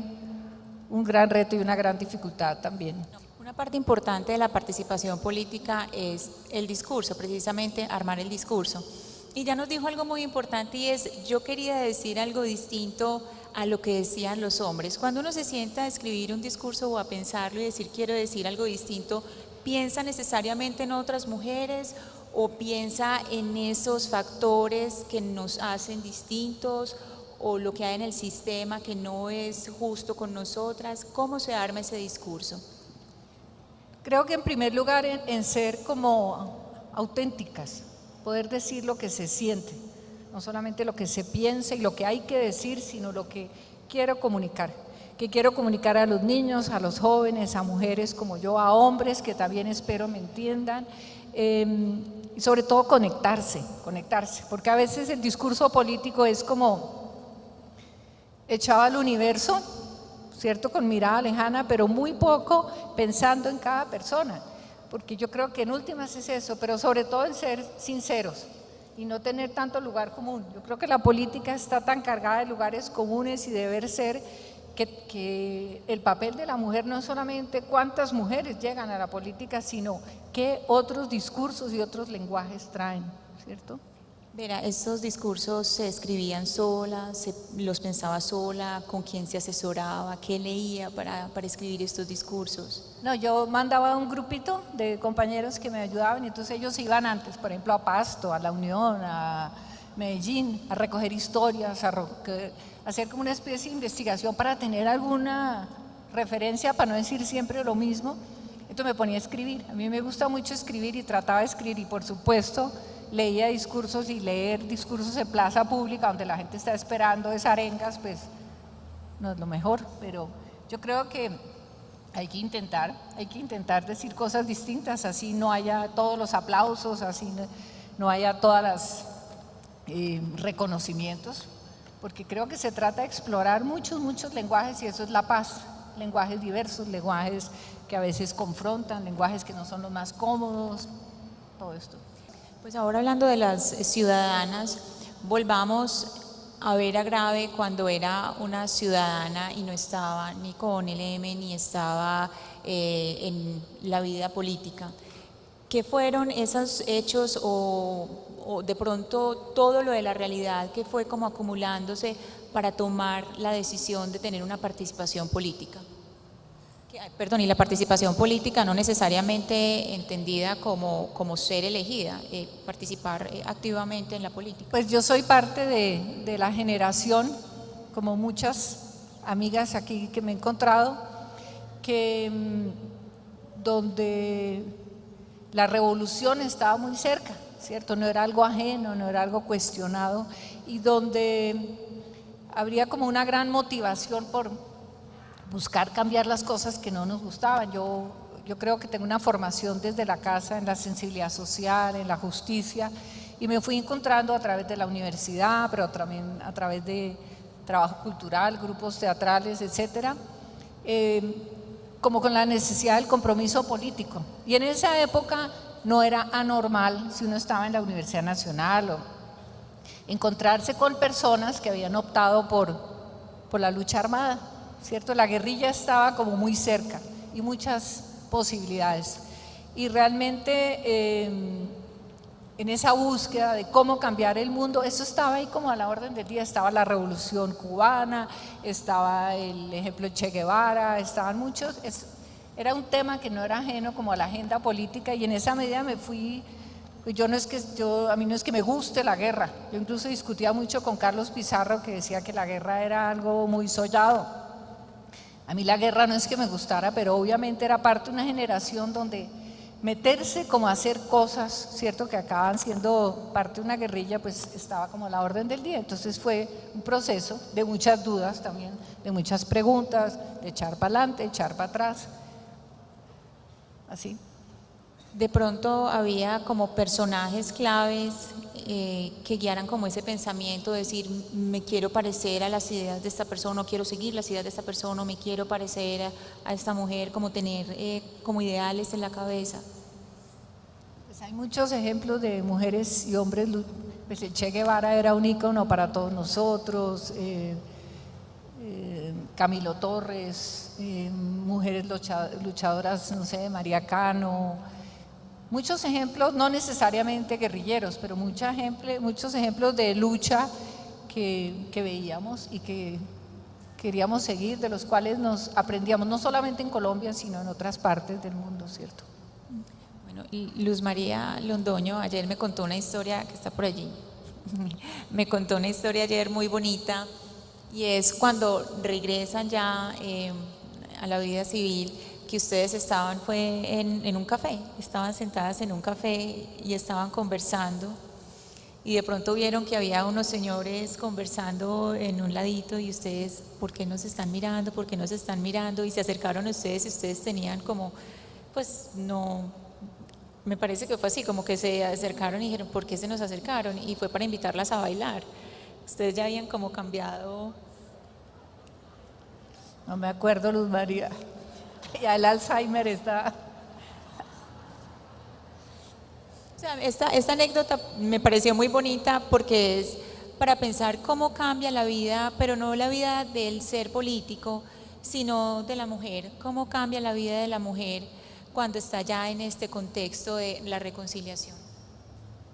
un gran reto y una gran dificultad también. Una parte importante de la participación política es el discurso, precisamente armar el discurso. Y ya nos dijo algo muy importante y es, yo quería decir algo distinto a lo que decían los hombres. Cuando uno se sienta a escribir un discurso o a pensarlo y decir quiero decir algo distinto, ¿piensa necesariamente en otras mujeres o piensa en esos factores que nos hacen distintos o lo que hay en el sistema que no es justo con nosotras? ¿Cómo se arma ese discurso? Creo que en primer lugar en ser como auténticas, poder decir lo que se siente, no solamente lo que se piensa y lo que hay que decir, sino lo que quiero comunicar. Que quiero comunicar a los niños, a los jóvenes, a mujeres como yo, a hombres que también espero me entiendan, y sobre todo conectarse, porque a veces el discurso político es como echado al universo, ¿cierto? Con mirada lejana, pero muy poco pensando en cada persona, porque yo creo que en últimas es eso, pero sobre todo en ser sinceros y no tener tanto lugar común. Yo creo que la política está tan cargada de lugares comunes y deber ser que el papel de la mujer no es solamente cuántas mujeres llegan a la política, sino qué otros discursos y otros lenguajes traen, ¿cierto? Vera, ¿estos discursos se escribían sola, los pensaba sola, con quién se asesoraba, qué leía para escribir estos discursos? No, yo mandaba un grupito de compañeros que me ayudaban y entonces ellos iban antes, por ejemplo, a Pasto, a La Unión, a Medellín, a recoger historias, a hacer como una especie de investigación para tener alguna referencia, para no decir siempre lo mismo. Entonces me ponía a escribir. A mí me gusta mucho escribir y trataba de escribir y por supuesto leía discursos y leer discursos en plaza pública donde la gente está esperando esas arengas, pues no es lo mejor, pero yo creo que hay que intentar decir cosas distintas, así no haya todos los aplausos, así no haya todas las reconocimientos, porque creo que se trata de explorar muchos lenguajes y eso es la paz, lenguajes diversos, lenguajes que a veces confrontan, lenguajes que no son los más cómodos, todo esto. Pues ahora hablando de las ciudadanas, volvamos a Vera Grave cuando era una ciudadana y no estaba ni con el M ni estaba en la vida política. ¿Qué fueron esos hechos o de pronto todo lo de la realidad que fue como acumulándose para tomar la decisión de tener una participación política? Perdón, y la participación política no necesariamente entendida como ser elegida, participar activamente en la política. Pues yo soy parte de la generación, como muchas amigas aquí que me he encontrado, que donde la revolución estaba muy cerca, ¿cierto? No era algo ajeno, no era algo cuestionado, y donde habría como una gran motivación por buscar cambiar las cosas que no nos gustaban. Yo creo que tengo una formación desde la casa en la sensibilidad social, en la justicia, Y me fui encontrando a través de la universidad, pero también a través de trabajo cultural, grupos teatrales, etcétera, como con la necesidad del compromiso político. Y en esa época no era anormal, si uno estaba en la Universidad Nacional, o encontrarse con personas que habían optado por la lucha armada, ¿cierto? La guerrilla estaba como muy cerca y muchas posibilidades. Y realmente en esa búsqueda de cómo cambiar el mundo, eso estaba ahí como a la orden del día. Estaba la Revolución Cubana, estaba el ejemplo de Che Guevara, estaban muchos. Era un tema que no era ajeno como a la agenda política, y en esa medida me fui. A mí no es que me guste la guerra. Yo incluso discutía mucho con Carlos Pizarro, que decía que la guerra era algo muy sollado. A mí la guerra no es que me gustara, pero obviamente era parte de una generación donde meterse como a hacer cosas, ¿cierto?, que acaban siendo parte de una guerrilla, pues estaba como a la orden del día. Entonces fue un proceso de muchas dudas también, de muchas preguntas, de echar para adelante, echar para atrás, así. De pronto había como personajes claves que guiaran como ese pensamiento, de decir, me quiero parecer a las ideas de esta persona, no quiero seguir las ideas de esta persona, no me quiero parecer a esta mujer, como tener como ideales en la cabeza. Pues hay muchos ejemplos de mujeres y hombres. Pues el Che Guevara era un ícono para todos nosotros, Camilo Torres, mujeres luchadoras, no sé, María Cano. Muchos ejemplos, no necesariamente guerrilleros, pero muchos ejemplos de lucha que veíamos y que queríamos seguir, de los cuales nos aprendíamos, no solamente en Colombia, sino en otras partes del mundo, ¿cierto? Bueno, y Luz María Londoño ayer me contó una historia, que está por allí, me contó una historia ayer muy bonita, y es cuando regresan ya a la vida civil, que ustedes estaban, fue en un café, estaban sentadas en un café y estaban conversando, y de pronto vieron que había unos señores conversando en un ladito, y ustedes, ¿por qué nos están mirando? ¿Por qué nos están mirando? Y se acercaron a ustedes, y ustedes tenían como, pues no, me parece que fue así, como que se acercaron y dijeron, ¿por qué se nos acercaron? Y fue para invitarlas a bailar. Ustedes ya habían como cambiado. No me acuerdo, Luz María. Ya el Alzheimer está. O sea, esta anécdota me pareció muy bonita, porque es para pensar cómo cambia la vida, pero no la vida del ser político, sino de la mujer. Cómo cambia la vida de la mujer cuando está ya en este contexto de la reconciliación.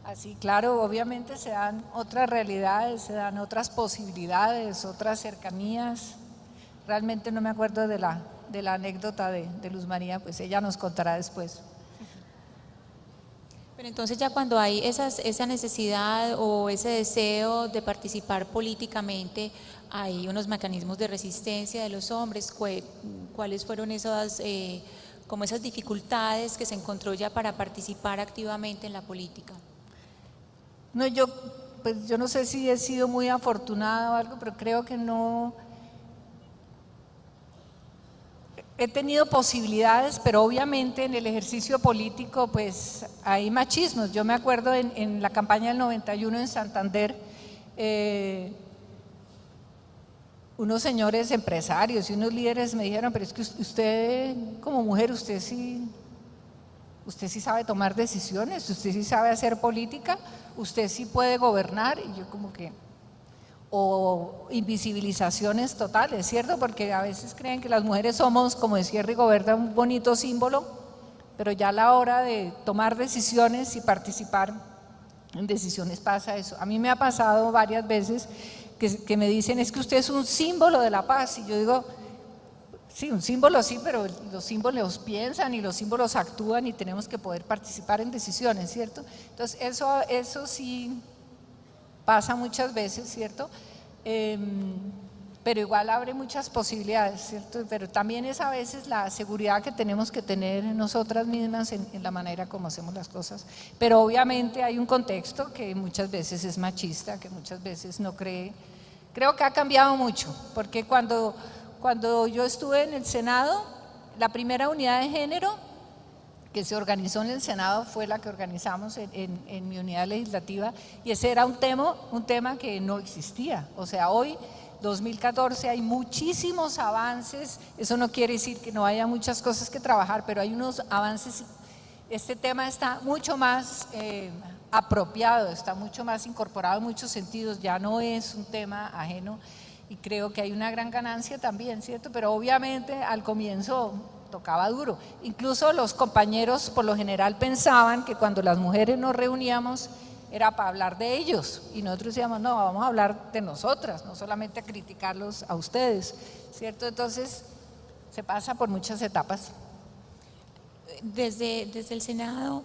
Así, claro, obviamente se dan otras realidades, se dan otras posibilidades, otras cercanías. Realmente no me acuerdo de la anécdota de Luz María, pues ella nos contará después. Pero entonces ya cuando hay esa necesidad o ese deseo de participar políticamente, hay unos mecanismos de resistencia de los hombres. ¿Cuáles fueron esas dificultades que se encontró ya para participar activamente en la política? No, yo no sé si he sido muy afortunada o algo, pero creo que no. He tenido posibilidades, pero obviamente en el ejercicio político pues hay machismos. Yo me acuerdo en la campaña del 91 en Santander, unos señores empresarios y unos líderes me dijeron, pero es que usted como mujer, usted sí sabe tomar decisiones, usted sí sabe hacer política, usted sí puede gobernar. Y yo como que… o invisibilizaciones totales, ¿cierto? Porque a veces creen que las mujeres somos, como decía Rigoberta, un bonito símbolo, pero ya a la hora de tomar decisiones y participar en decisiones pasa eso. A mí me ha pasado varias veces que me dicen, es que usted es un símbolo de la paz, y yo digo, sí, un símbolo sí, pero los símbolos piensan y los símbolos actúan, y tenemos que poder participar en decisiones, ¿cierto? Entonces eso sí pasa muchas veces, ¿cierto? Pero igual abre muchas posibilidades, ¿cierto? Pero también es a veces la seguridad que tenemos que tener nosotras mismas en la manera como hacemos las cosas. Pero obviamente hay un contexto que muchas veces es machista, que muchas veces no cree. Creo que ha cambiado mucho, porque cuando yo estuve en el Senado, la primera unidad de género que se organizó en el Senado fue la que organizamos en mi unidad legislativa, y ese era un tema que no existía. O sea, hoy, 2014, hay muchísimos avances. Eso no quiere decir que no haya muchas cosas que trabajar, pero hay unos avances. Este tema está mucho más apropiado, está mucho más incorporado en muchos sentidos, ya no es un tema ajeno, y creo que hay una gran ganancia también, ¿cierto? Pero obviamente al comienzo tocaba duro. Incluso los compañeros por lo general pensaban que cuando las mujeres nos reuníamos era para hablar de ellos, y nosotros decíamos, no, vamos a hablar de nosotras, no solamente a criticarlos a ustedes, ¿cierto? Entonces se pasa por muchas etapas. Desde el Senado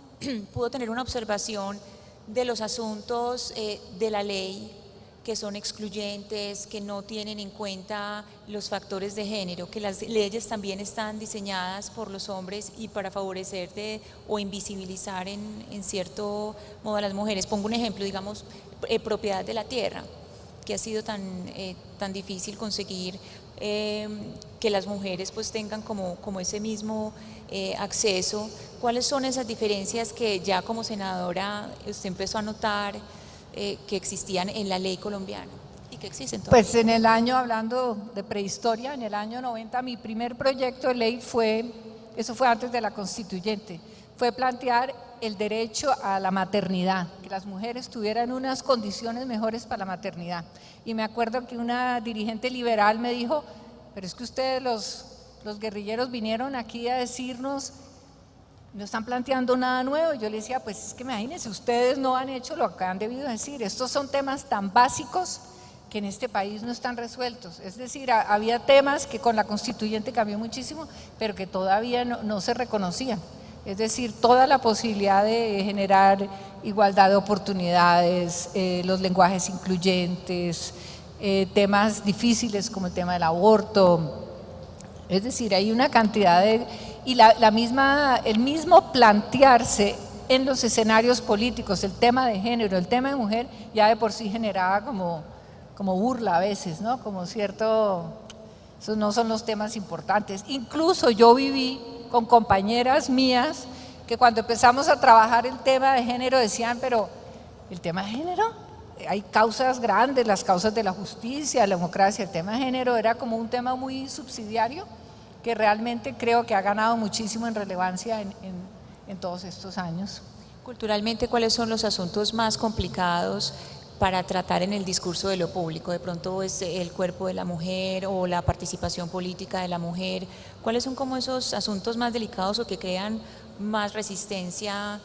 pudo tener una observación de los asuntos de la ley que son excluyentes, que no tienen en cuenta los factores de género, que las leyes también están diseñadas por los hombres y para favorecer o invisibilizar en cierto modo a las mujeres. Pongo un ejemplo, digamos, propiedad de la tierra, que ha sido tan difícil conseguir que las mujeres pues tengan como ese mismo acceso. ¿Cuáles son esas diferencias que ya como senadora usted empezó a notar que existían en la ley colombiana y que existen todavía? Pues en el año, hablando de prehistoria, en el año 90 mi primer proyecto de ley eso fue antes de la constituyente, fue plantear el derecho a la maternidad, que las mujeres tuvieran unas condiciones mejores para la maternidad. Y me acuerdo que una dirigente liberal me dijo, pero es que ustedes los guerrilleros vinieron aquí a decirnos, no están planteando nada nuevo. Yo le decía, pues es que imagínense, ustedes no han hecho lo que han debido decir. Estos son temas tan básicos que en este país no están resueltos. Es decir, había temas que con la constituyente cambió muchísimo, pero que todavía no se reconocían. Es decir, toda la posibilidad de generar igualdad de oportunidades, los lenguajes incluyentes, temas difíciles como el tema del aborto. Es decir, hay una cantidad y el mismo plantearse en los escenarios políticos, el tema de género, el tema de mujer, ya de por sí generaba como burla a veces, ¿no? Como cierto, esos no son los temas importantes. Incluso yo viví con compañeras mías que cuando empezamos a trabajar el tema de género decían, pero el tema de género, hay causas grandes, las causas de la justicia, la democracia, el tema de género era como un tema muy subsidiario que realmente creo que ha ganado muchísimo en relevancia en todos estos años. Culturalmente, ¿cuáles son los asuntos más complicados para tratar en el discurso de lo público? De pronto es el cuerpo de la mujer o la participación política de la mujer. ¿Cuáles son como esos asuntos más delicados o que crean más resistencia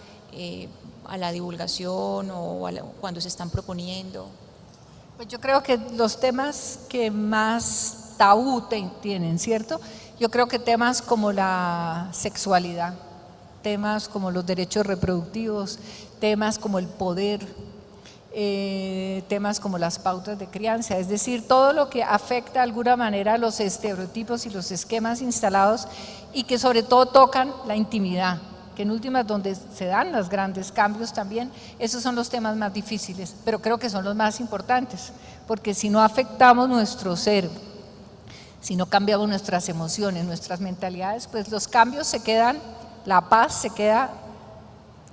a la divulgación o cuando se están proponiendo? Pues yo creo que los temas que más tabú tienen, ¿cierto? Yo creo que temas como la sexualidad, temas como los derechos reproductivos, temas como el poder, temas como las pautas de crianza, es decir, todo lo que afecta de alguna manera a los estereotipos y los esquemas instalados y que sobre todo tocan la intimidad, que en últimas donde se dan los grandes cambios también, esos son los temas más difíciles, pero creo que son los más importantes, porque si no afectamos nuestro ser, si no cambiamos nuestras emociones, nuestras mentalidades, pues los cambios se quedan, la paz se queda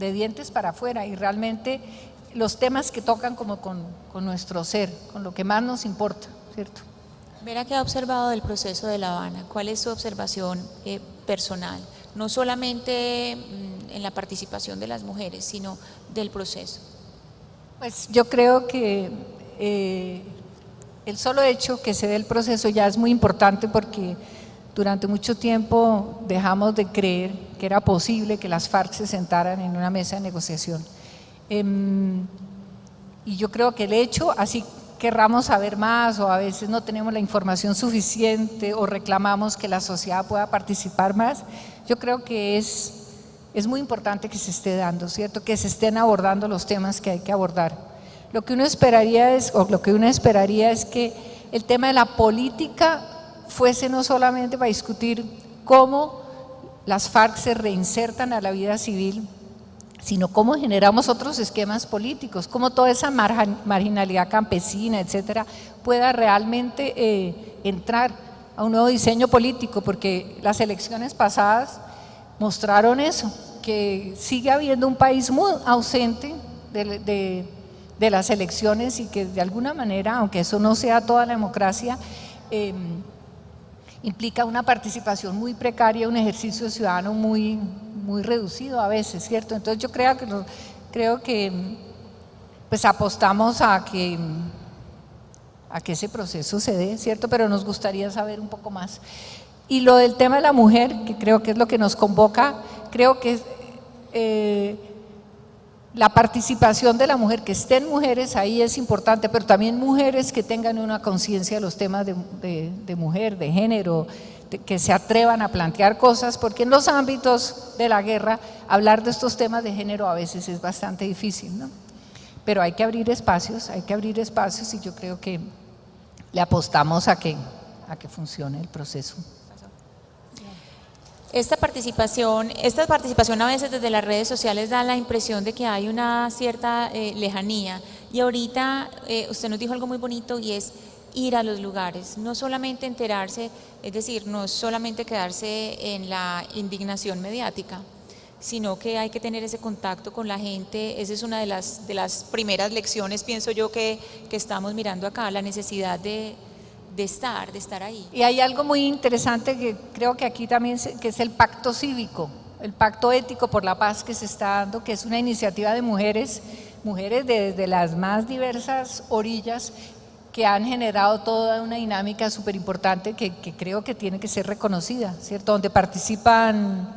de dientes para afuera y realmente los temas que tocan como con nuestro ser, con lo que más nos importa, ¿cierto? Vera, ¿qué ha observado del proceso de La Habana? ¿Cuál es su observación personal? No solamente en la participación de las mujeres, sino del proceso. Pues yo creo que el solo hecho que se dé el proceso ya es muy importante porque durante mucho tiempo dejamos de creer que era posible que las FARC se sentaran en una mesa de negociación. Y yo creo que el hecho, así querramos saber más o a veces no tenemos la información suficiente o reclamamos que la sociedad pueda participar más, yo creo que es muy importante que se esté dando, ¿cierto? Que se estén abordando los temas que hay que abordar. Lo que uno esperaría es que el tema de la política fuese no solamente para discutir cómo las FARC se reinsertan a la vida civil, sino cómo generamos otros esquemas políticos, cómo toda esa marginalidad campesina, etcétera, pueda realmente entrar a un nuevo diseño político, porque las elecciones pasadas mostraron eso, que sigue habiendo un país muy ausente de las elecciones y que de alguna manera, aunque eso no sea toda la democracia, implica una participación muy precaria, un ejercicio ciudadano muy reducido a veces, ¿cierto? Entonces yo creo que pues apostamos a que ese proceso se dé, ¿cierto? Pero nos gustaría saber un poco más. Y lo del tema de la mujer, que creo que es lo que nos convoca, creo que la participación de la mujer, que estén mujeres ahí es importante, pero también mujeres que tengan una conciencia de los temas de mujer, de género, que se atrevan a plantear cosas, porque en los ámbitos de la guerra hablar de estos temas de género a veces es bastante difícil, ¿no? Pero hay que abrir espacios y yo creo que le apostamos a que funcione el proceso. Esta participación a veces desde las redes sociales da la impresión de que hay una cierta lejanía, y ahorita usted nos dijo algo muy bonito y es ir a los lugares, no solamente enterarse, es decir, no solamente quedarse en la indignación mediática, sino que hay que tener ese contacto con la gente. Esa es una de las primeras lecciones, pienso yo, que estamos mirando acá, la necesidad de estar ahí. Y hay algo muy interesante que creo que aquí también, que es el pacto cívico, el pacto ético por la paz que se está dando, que es una iniciativa de mujeres desde las más diversas orillas, que han generado toda una dinámica súper importante que creo que tiene que ser reconocida, ¿cierto? Donde participan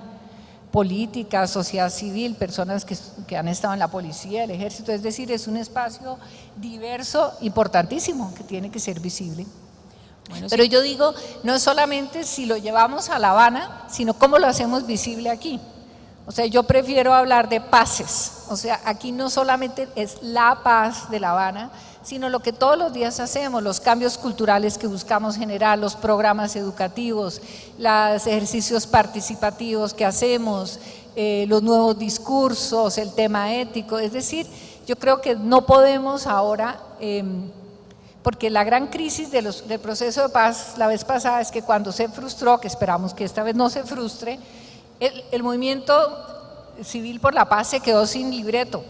políticas, sociedad civil, personas que han estado en la policía, el ejército, es decir, es un espacio diverso, importantísimo, que tiene que ser visible. Bueno, pero yo digo, no es solamente si lo llevamos a La Habana, sino cómo lo hacemos visible aquí. O sea, yo prefiero hablar de paces, o sea, aquí no solamente es la paz de La Habana, sino lo que todos los días hacemos, los cambios culturales que buscamos generar, los programas educativos, los ejercicios participativos que hacemos, los nuevos discursos, el tema ético. Es decir, yo creo que no podemos ahora, porque la gran crisis del proceso de paz la vez pasada es que cuando se frustró, que esperamos que esta vez no se frustre, el movimiento civil por la paz se quedó sin libreto.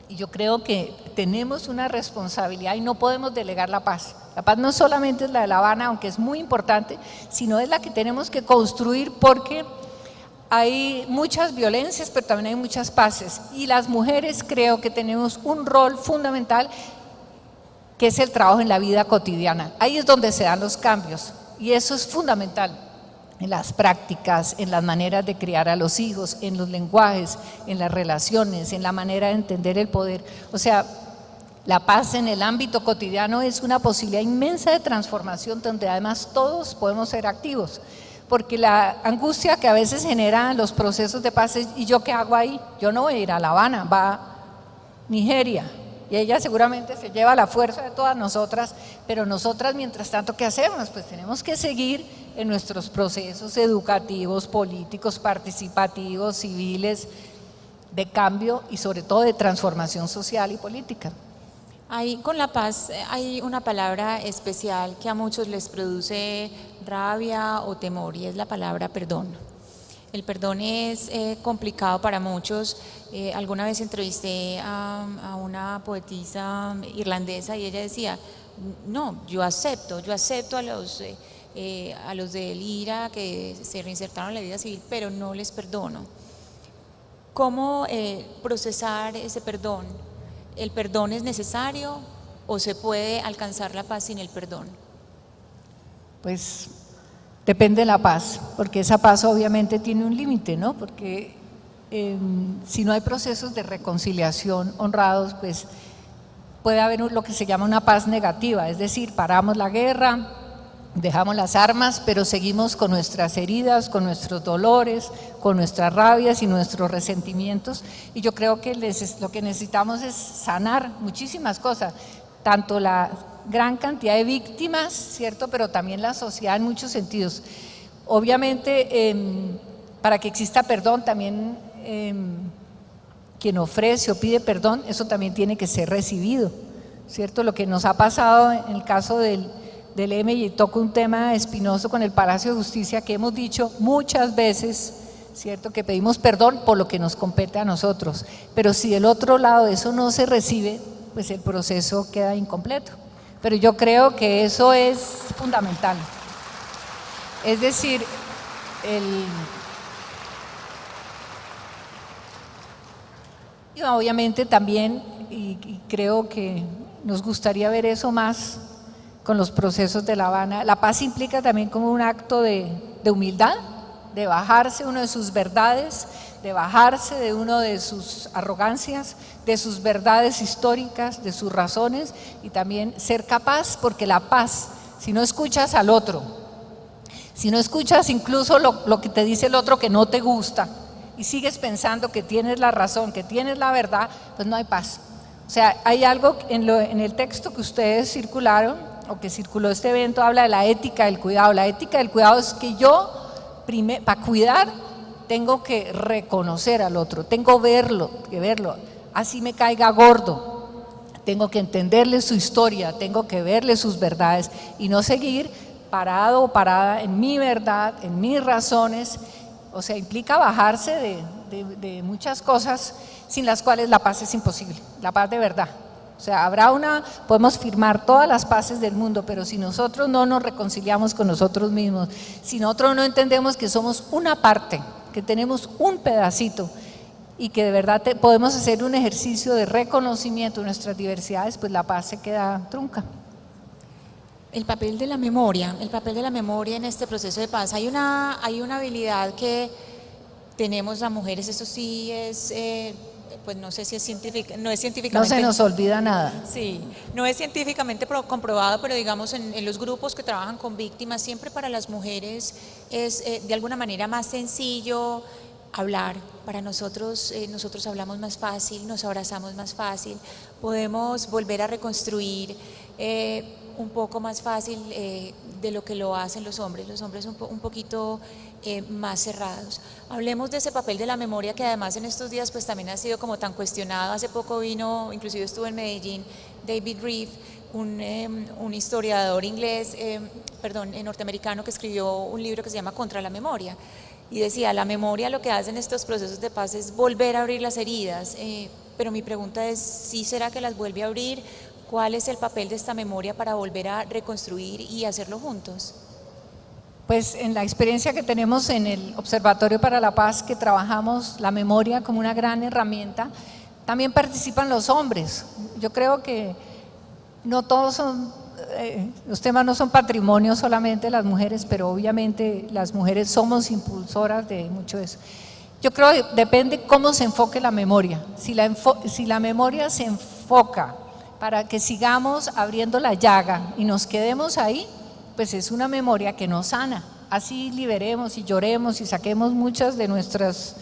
Y yo creo que tenemos una responsabilidad y no podemos delegar la paz. La paz no solamente es la de La Habana, aunque es muy importante, sino es la que tenemos que construir, porque hay muchas violencias, pero también hay muchas paces. Y las mujeres creo que tenemos un rol fundamental, que es el trabajo en la vida cotidiana. Ahí es donde se dan los cambios y eso es fundamental. En las prácticas, en las maneras de criar a los hijos, en los lenguajes, en las relaciones, en la manera de entender el poder. O sea, la paz en el ámbito cotidiano es una posibilidad inmensa de transformación, donde además todos podemos ser activos, porque la angustia que a veces generan los procesos de paz es: ¿y yo qué hago ahí? Yo no voy a ir a La Habana, va a Nigeria, y ella seguramente se lleva la fuerza de todas nosotras, pero nosotras mientras tanto, ¿qué hacemos? Pues tenemos que seguir en nuestros procesos educativos, políticos, participativos, civiles, de cambio y sobre todo de transformación social y política. Ahí con la paz hay una palabra especial que a muchos les produce rabia o temor, y es la palabra perdón. El perdón es complicado para muchos. Alguna vez entrevisté a una poetisa irlandesa y ella decía: no, yo acepto a los del IRA que se reinsertaron en la vida civil, pero no les perdono. ¿Cómo procesar ese perdón? ¿El perdón es necesario o se puede alcanzar la paz sin el perdón? Pues depende de la paz, porque esa paz obviamente tiene un límite, ¿no? Porque si no hay procesos de reconciliación honrados, pues puede haber lo que se llama una paz negativa, es decir, paramos la guerra, dejamos las armas, pero seguimos con nuestras heridas, con nuestros dolores, con nuestras rabias y nuestros resentimientos. Y yo creo que lo que necesitamos es sanar muchísimas cosas, tanto la gran cantidad de víctimas, ¿cierto?, pero también la sociedad en muchos sentidos. Obviamente, para que exista perdón, también quien ofrece o pide perdón, eso también tiene que ser recibido, ¿cierto? Lo que nos ha pasado en el caso del M, y toco un tema espinoso con el Palacio de Justicia, que hemos dicho muchas veces ¿cierto? Que pedimos perdón por lo que nos compete a nosotros. Pero si del otro lado eso no se recibe, pues el proceso queda incompleto. Pero yo creo que eso es fundamental. Es decir, y obviamente también, y creo que nos gustaría ver eso más con los procesos de La Habana, la paz implica también como un acto de humildad, de bajarse uno de sus verdades, de bajarse de uno de sus arrogancias, de sus verdades históricas, de sus razones, y también ser capaz, porque la paz, si no escuchas al otro, si no escuchas incluso lo que te dice el otro que no te gusta, y sigues pensando que tienes la razón, que tienes la verdad, pues no hay paz. O sea, hay algo en el texto que ustedes circularon, o que circuló este evento, habla de la ética del cuidado. La ética del cuidado es que yo, para cuidar, tengo que reconocer al otro, tengo que verlo, así me caiga gordo, tengo que entenderle su historia, tengo que verle sus verdades y no seguir parado o parada en mi verdad, en mis razones. O sea, implica bajarse de muchas cosas sin las cuales la paz es imposible, la paz de verdad. O sea, podemos firmar todas las paces del mundo, pero si nosotros no nos reconciliamos con nosotros mismos, si nosotros no entendemos que somos una parte, que tenemos un pedacito y que de verdad podemos hacer un ejercicio de reconocimiento de nuestras diversidades, pues la paz se queda trunca. El papel de la memoria en este proceso de paz. Hay una habilidad que tenemos las mujeres, eso sí es, pues no sé si es científica, no es científicamente. No se nos olvida nada. Sí, no es científicamente comprobado, pero digamos en los grupos que trabajan con víctimas, siempre para las mujeres es de alguna manera más sencillo hablar. Para nosotros hablamos más fácil, nos abrazamos más fácil, podemos volver a reconstruir un poco más fácil de lo que lo hacen los hombres un poquito más cerrados. Hablemos de ese papel de la memoria que además en estos días pues también ha sido como tan cuestionado. Hace poco vino, inclusive estuvo en Medellín, David Reeve, un historiador inglés, norteamericano, que escribió un libro que se llama Contra la Memoria, y decía, la memoria lo que hace en estos procesos de paz es volver a abrir las heridas, pero mi pregunta es, ¿sí será que las vuelve a abrir? ¿Cuál es el papel de esta memoria para volver a reconstruir y hacerlo juntos? Pues en la experiencia que tenemos en el Observatorio para la Paz, que trabajamos la memoria como una gran herramienta, también participan los hombres. Yo creo que no todos los temas no son patrimonio solamente de las mujeres, pero obviamente las mujeres somos impulsoras de mucho de eso. Yo creo que depende cómo se enfoque la memoria. Si la memoria se enfoca para que sigamos abriendo la llaga y nos quedemos ahí, pues es una memoria que nos sana. Así liberemos y lloremos y saquemos muchas de nuestros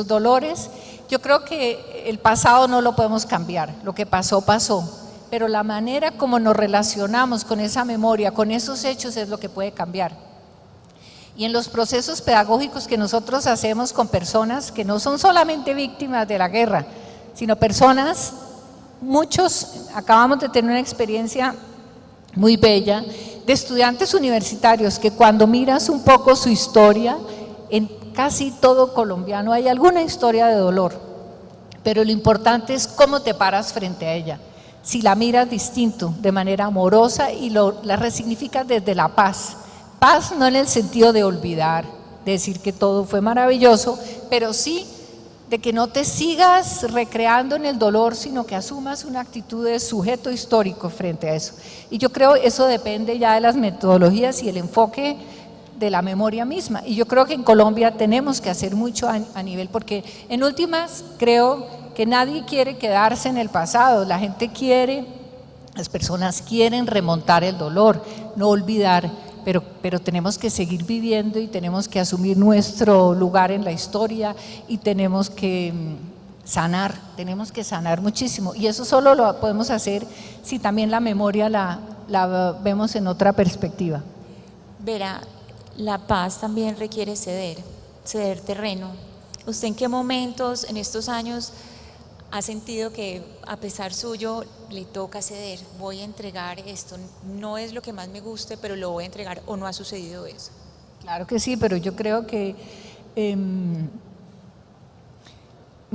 dolores. Yo creo que el pasado no lo podemos cambiar, lo que pasó, pasó, pero la manera como nos relacionamos con esa memoria, con esos hechos, es lo que puede cambiar. Y en los procesos pedagógicos que nosotros hacemos con personas que no son solamente víctimas de la guerra, sino personas, acabamos de tener una experiencia muy bella de estudiantes universitarios que cuando miras un poco su historia, en casi todo colombiano hay alguna historia de dolor, pero lo importante es cómo te paras frente a ella, si la miras distinto, de manera amorosa y la resignificas desde la paz. Paz no en el sentido de olvidar, de decir que todo fue maravilloso, pero sí de que no te sigas recreando en el dolor, sino que asumas una actitud de sujeto histórico frente a eso. Y yo creo que eso depende ya de las metodologías y el enfoque de la memoria misma. Y yo creo que en Colombia tenemos que hacer mucho a nivel, porque en últimas creo que nadie quiere quedarse en el pasado, las personas quieren remontar el dolor, no olvidar, pero tenemos que seguir viviendo y tenemos que asumir nuestro lugar en la historia y tenemos que sanar muchísimo. Y eso solo lo podemos hacer si también la memoria la vemos en otra perspectiva. Vera, la paz también requiere ceder terreno. ¿Usted en qué momentos en estos años ha sentido que a pesar suyo le toca ceder? Voy a entregar esto, no es lo que más me guste, pero lo voy a entregar, ¿o no ha sucedido eso? Claro que sí, pero yo creo que Mi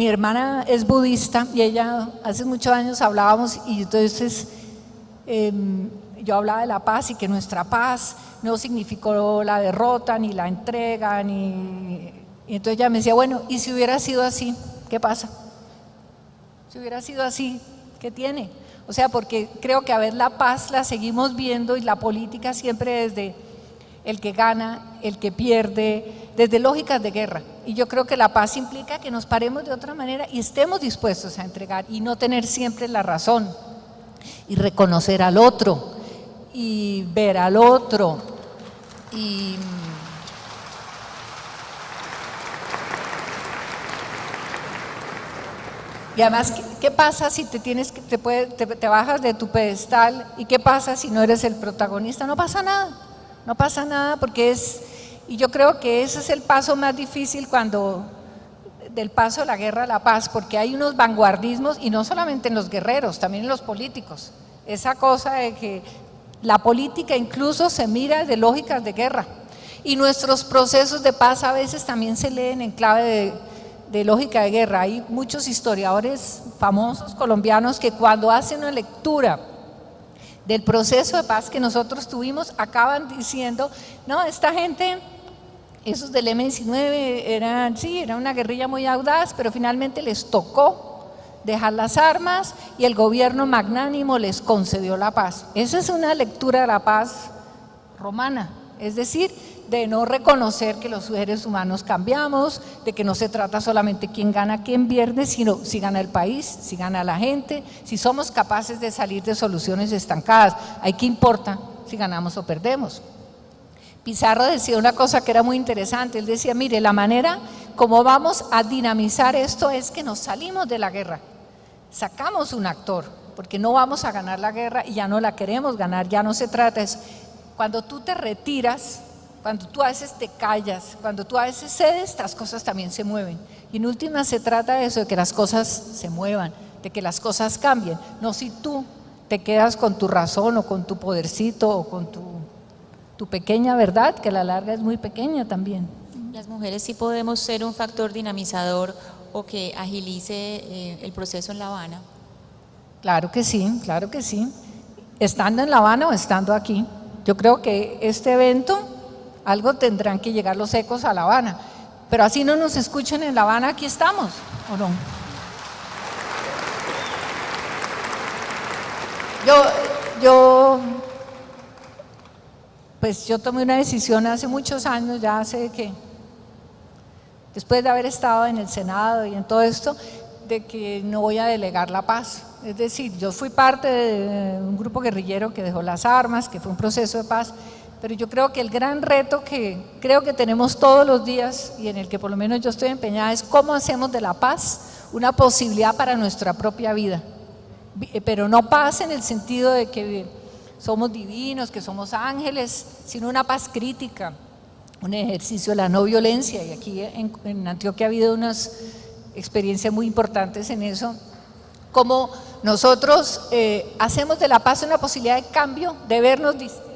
hermana es budista y ella, hace muchos años hablábamos y entonces yo hablaba de la paz y que nuestra paz no significó la derrota, ni la entrega, y entonces ella me decía, bueno, ¿y si hubiera sido así? ¿Qué pasa? Si hubiera sido así, ¿qué tiene? O sea, porque creo que a ver la paz la seguimos viendo y la política siempre desde el que gana, el que pierde, desde lógicas de guerra. Y yo creo que la paz implica que nos paremos de otra manera y estemos dispuestos a entregar y no tener siempre la razón y reconocer al otro y ver al otro y además, ¿qué pasa si te bajas de tu pedestal? ¿Y qué pasa si no eres el protagonista? No pasa nada porque y yo creo que ese es el paso más difícil del paso de la guerra a la paz, porque hay unos vanguardismos, y no solamente en los guerreros, también en los políticos, esa cosa de que la política incluso se mira de lógicas de guerra, y nuestros procesos de paz a veces también se leen en clave de lógica de guerra. Hay muchos historiadores famosos colombianos que cuando hacen una lectura del proceso de paz que nosotros tuvimos, acaban diciendo, no, esta gente, esos del M-19 era una guerrilla muy audaz, pero finalmente les tocó dejar las armas y el gobierno magnánimo les concedió la paz. Esa es una lectura de la paz romana, es decir, de no reconocer que los seres humanos cambiamos, de que no se trata solamente quién gana, quién pierde, sino si gana el país, si gana la gente, si somos capaces de salir de soluciones estancadas. ¿Hay qué importa si ganamos o perdemos? Pizarro decía una cosa que era muy interesante, él decía, mire, la manera como vamos a dinamizar esto es que nos salimos de la guerra, sacamos un actor, porque no vamos a ganar la guerra y ya no la queremos ganar, ya no se trata de eso. Cuando tú te retiras, cuando tú a veces te callas, cuando tú a veces cedes, las cosas también se mueven. Y en última se trata de eso, de que las cosas se muevan, de que las cosas cambien. No si tú te quedas con tu razón o con tu podercito o con tu pequeña verdad, que a la larga es muy pequeña también. Las mujeres sí podemos ser un factor dinamizador o que agilice el proceso en La Habana. Claro que sí, estando en La Habana o estando aquí. Yo creo que este evento, algo tendrán que llegar los ecos a La Habana, pero así no nos escuchen en La Habana, aquí estamos, ¿o no? Yo tomé una decisión hace muchos años, ya hace que, después de haber estado en el Senado y en todo esto, de que no voy a delegar la paz. Es decir, yo fui parte de un grupo guerrillero que dejó las armas, que fue un proceso de paz, pero yo creo que el gran reto que creo que tenemos todos los días y en el que por lo menos yo estoy empeñada es cómo hacemos de la paz una posibilidad para nuestra propia vida, pero no paz en el sentido de que somos divinos, que somos ángeles, sino una paz crítica, un ejercicio de la no violencia, y aquí en Antioquia ha habido unas experiencias muy importantes en eso, como nosotros hacemos de la paz una posibilidad de cambio, de vernos distintos,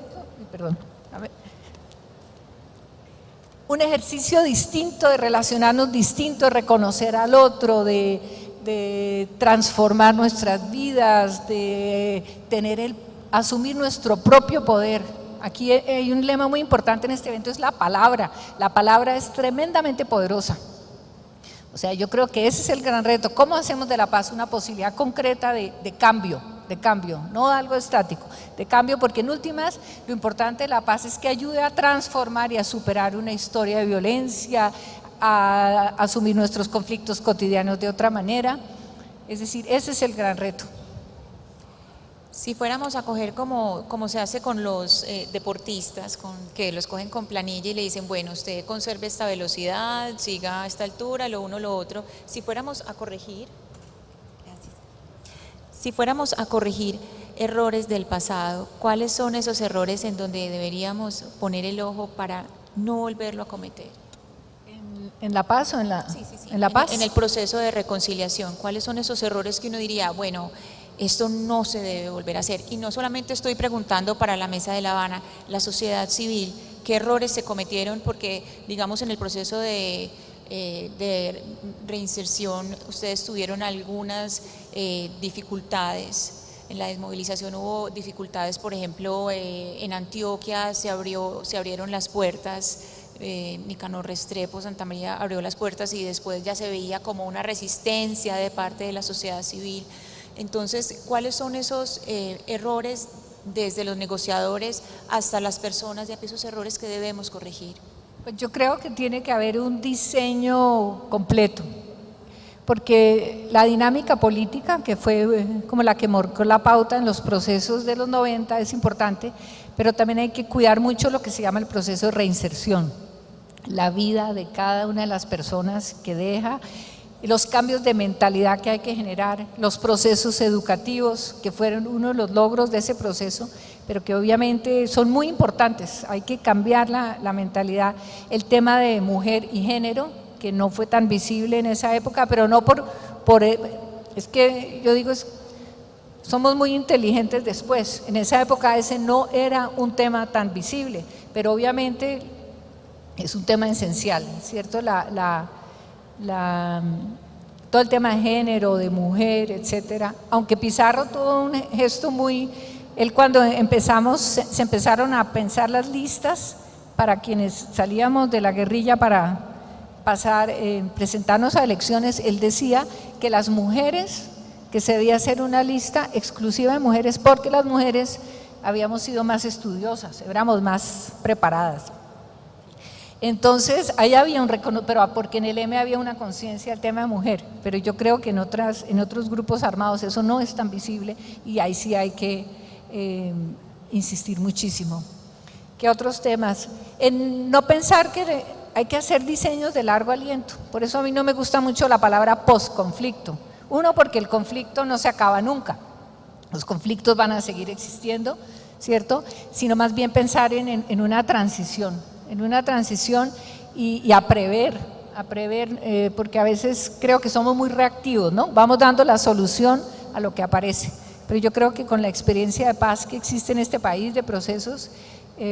un ejercicio distinto de relacionarnos distinto, de reconocer al otro, de transformar nuestras vidas, de asumir nuestro propio poder. Aquí hay un lema muy importante en este evento, es la palabra. La palabra es tremendamente poderosa. O sea, yo creo que ese es el gran reto. ¿Cómo hacemos de la paz una posibilidad concreta de cambio, no algo estático, de cambio? Porque en últimas, lo importante de la paz es que ayude a transformar y a superar una historia de violencia, a asumir nuestros conflictos cotidianos de otra manera. Es decir, ese es el gran reto. Si fuéramos a coger como se hace con los deportistas, que los cogen con planilla y le dicen, bueno, usted conserve esta velocidad, siga a esta altura, lo uno, lo otro. Si fuéramos a corregir errores del pasado, ¿cuáles son esos errores en donde deberíamos poner el ojo para no volverlo a cometer? ¿En La Paz o en la, sí. en La Paz? En el proceso de reconciliación, ¿cuáles son esos errores que uno diría, bueno, esto no se debe volver a hacer? Y no solamente estoy preguntando para la Mesa de La Habana, la sociedad civil, qué errores se cometieron, porque digamos en el proceso de reinserción ustedes tuvieron algunas dificultades. En la desmovilización hubo dificultades, por ejemplo, en Antioquia se abrieron las puertas, Nicanor Restrepo, Santa María abrió las puertas y después ya se veía como una resistencia de parte de la sociedad civil. Entonces, ¿cuáles son esos errores desde los negociadores hasta las personas de a pie, esos errores que debemos corregir? Pues yo creo que tiene que haber un diseño completo, porque la dinámica política, que fue como la que marcó la pauta en los procesos de los 90, es importante, pero también hay que cuidar mucho lo que se llama el proceso de reinserción, la vida de cada una de las personas que deja, los cambios de mentalidad que hay que generar, los procesos educativos, que fueron uno de los logros de ese proceso, pero que obviamente son muy importantes, hay que cambiar la mentalidad. El tema de mujer y género, que no fue tan visible en esa época, pero no es que yo digo, somos muy inteligentes después, en esa época ese no era un tema tan visible, pero obviamente es un tema esencial, ¿cierto? Todo el tema de género, de mujer, etcétera, aunque Pizarro tuvo un gesto él cuando se empezaron a pensar las listas para quienes salíamos de la guerrilla para presentarnos a elecciones, él decía que las mujeres, que se debía hacer una lista exclusiva de mujeres porque las mujeres habíamos sido más estudiosas, éramos más preparadas. Entonces, ahí había pero porque en el M había una conciencia del tema de mujer, pero yo creo que en otros grupos armados eso no es tan visible y ahí sí hay que insistir muchísimo. ¿Qué otros temas? En no pensar que hay que hacer diseños de largo aliento, por eso a mí no me gusta mucho la palabra posconflicto. Uno, porque el conflicto no se acaba nunca, los conflictos van a seguir existiendo, ¿cierto? Sino más bien pensar en una transición, y a prever, porque a veces creo que somos muy reactivos, ¿no? Vamos dando la solución a lo que aparece, pero yo creo que con la experiencia de paz que existe en este país, de procesos,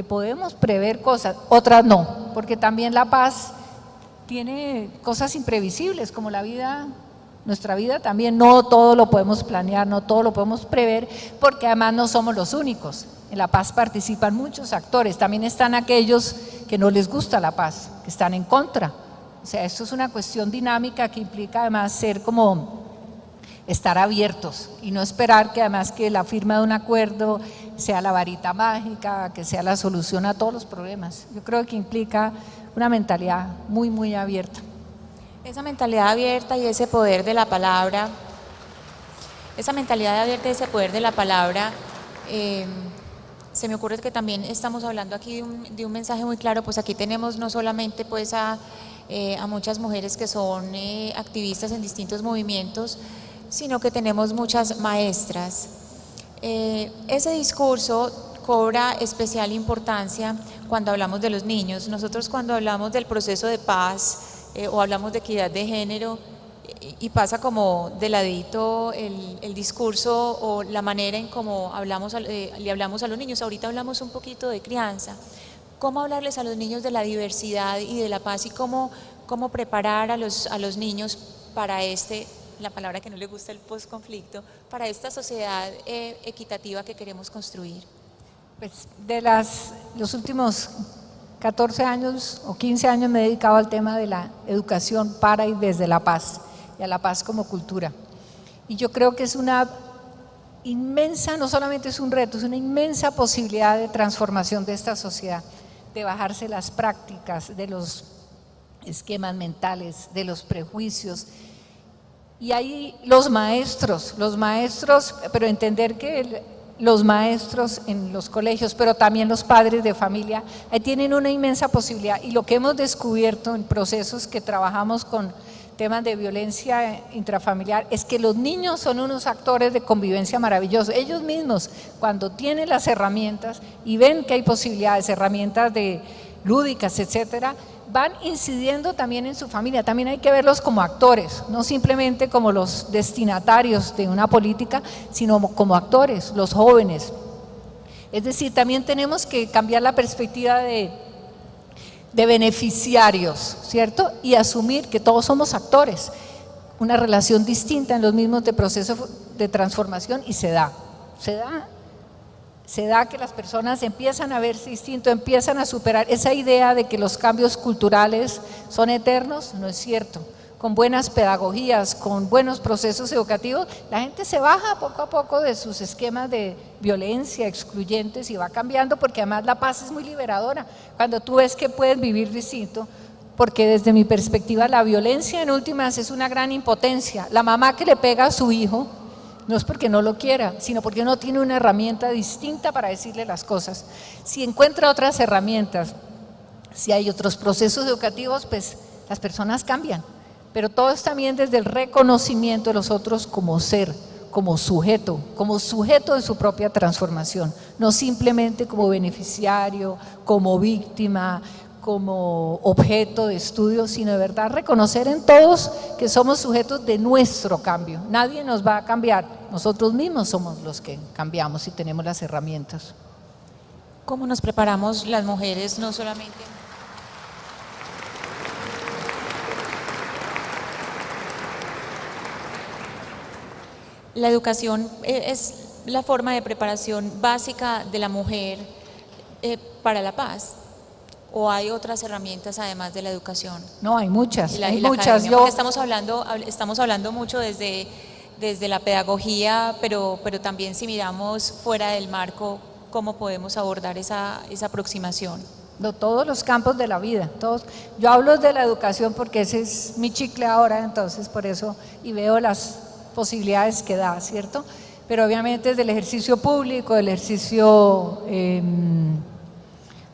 podemos prever cosas, otras no, porque también la paz tiene cosas imprevisibles, como la vida, nuestra vida también, no todo lo podemos planear, no todo lo podemos prever, porque además no somos los únicos. En la paz participan muchos actores, también están aquellos que no les gusta la paz, que están en contra. O sea, esto es una cuestión dinámica que implica además estar abiertos y no esperar que además que la firma de un acuerdo sea la varita mágica, que sea la solución a todos los problemas. Yo creo que implica una mentalidad muy, muy abierta. Esa mentalidad abierta y ese poder de la palabra, se me ocurre que también estamos hablando aquí de un mensaje muy claro, pues aquí tenemos no solamente pues a muchas mujeres que son activistas en distintos movimientos, sino que tenemos muchas maestras. Ese discurso cobra especial importancia cuando hablamos de los niños. Nosotros cuando hablamos del proceso de paz o hablamos de equidad de género, y pasa como de ladito el discurso o la manera en cómo le hablamos a los niños. Ahorita hablamos un poquito de crianza, cómo hablarles a los niños de la diversidad y de la paz y cómo preparar a los niños para la palabra que no le gusta, el posconflicto, para esta sociedad equitativa que queremos construir. Pues los últimos 14 años o 15 años me he dedicado al tema de la educación para y desde la paz, y a la paz como cultura. Y yo creo que es una inmensa, no solamente es un reto, es una inmensa posibilidad de transformación de esta sociedad, de bajarse las prácticas, de los esquemas mentales, de los prejuicios. Y ahí los maestros, pero entender que los maestros en los colegios, pero también los padres de familia, ahí tienen una inmensa posibilidad. Y lo que hemos descubierto en procesos que trabajamos con temas de violencia intrafamiliar es que los niños son unos actores de convivencia maravillosos. Ellos mismos, cuando tienen las herramientas y ven que hay posibilidades, herramientas lúdicas, etcétera, van incidiendo también en su familia. También hay que verlos como actores, no simplemente como los destinatarios de una política, sino como actores, los jóvenes. Es decir, también tenemos que cambiar la perspectiva de de beneficiarios, ¿cierto? Y asumir que todos somos actores, una relación distinta en los mismos de proceso de transformación, y se da que las personas empiezan a verse distinto, empiezan a superar esa idea de que los cambios culturales son eternos. No es cierto. Con buenas pedagogías, con buenos procesos educativos, la gente se baja poco a poco de sus esquemas de violencia, excluyentes, y va cambiando, porque además la paz es muy liberadora. Cuando tú ves que puedes vivir distinto, porque desde mi perspectiva la violencia en últimas es una gran impotencia. La mamá que le pega a su hijo no es porque no lo quiera, sino porque no tiene una herramienta distinta para decirle las cosas. Si encuentra otras herramientas, si hay otros procesos educativos, pues las personas cambian. Pero todo es también desde el reconocimiento de los otros como ser, como sujeto de su propia transformación, no simplemente como beneficiario, como víctima, como objeto de estudio, sino de verdad reconocer en todos que somos sujetos de nuestro cambio. Nadie nos va a cambiar, nosotros mismos somos los que cambiamos y tenemos las herramientas. ¿Cómo nos preparamos las mujeres, no solamente? La educación es la forma de preparación básica de la mujer para la paz, ¿o hay otras herramientas además de la educación? No, hay muchas, hay muchas. Estamos hablando mucho desde la pedagogía, pero también si miramos fuera del marco, ¿cómo podemos abordar esa aproximación? De todos los campos de la vida, todos. Yo hablo de la educación porque ese es mi chicle ahora, entonces por eso, y veo las posibilidades que da, ¿cierto? Pero obviamente desde el ejercicio público, el ejercicio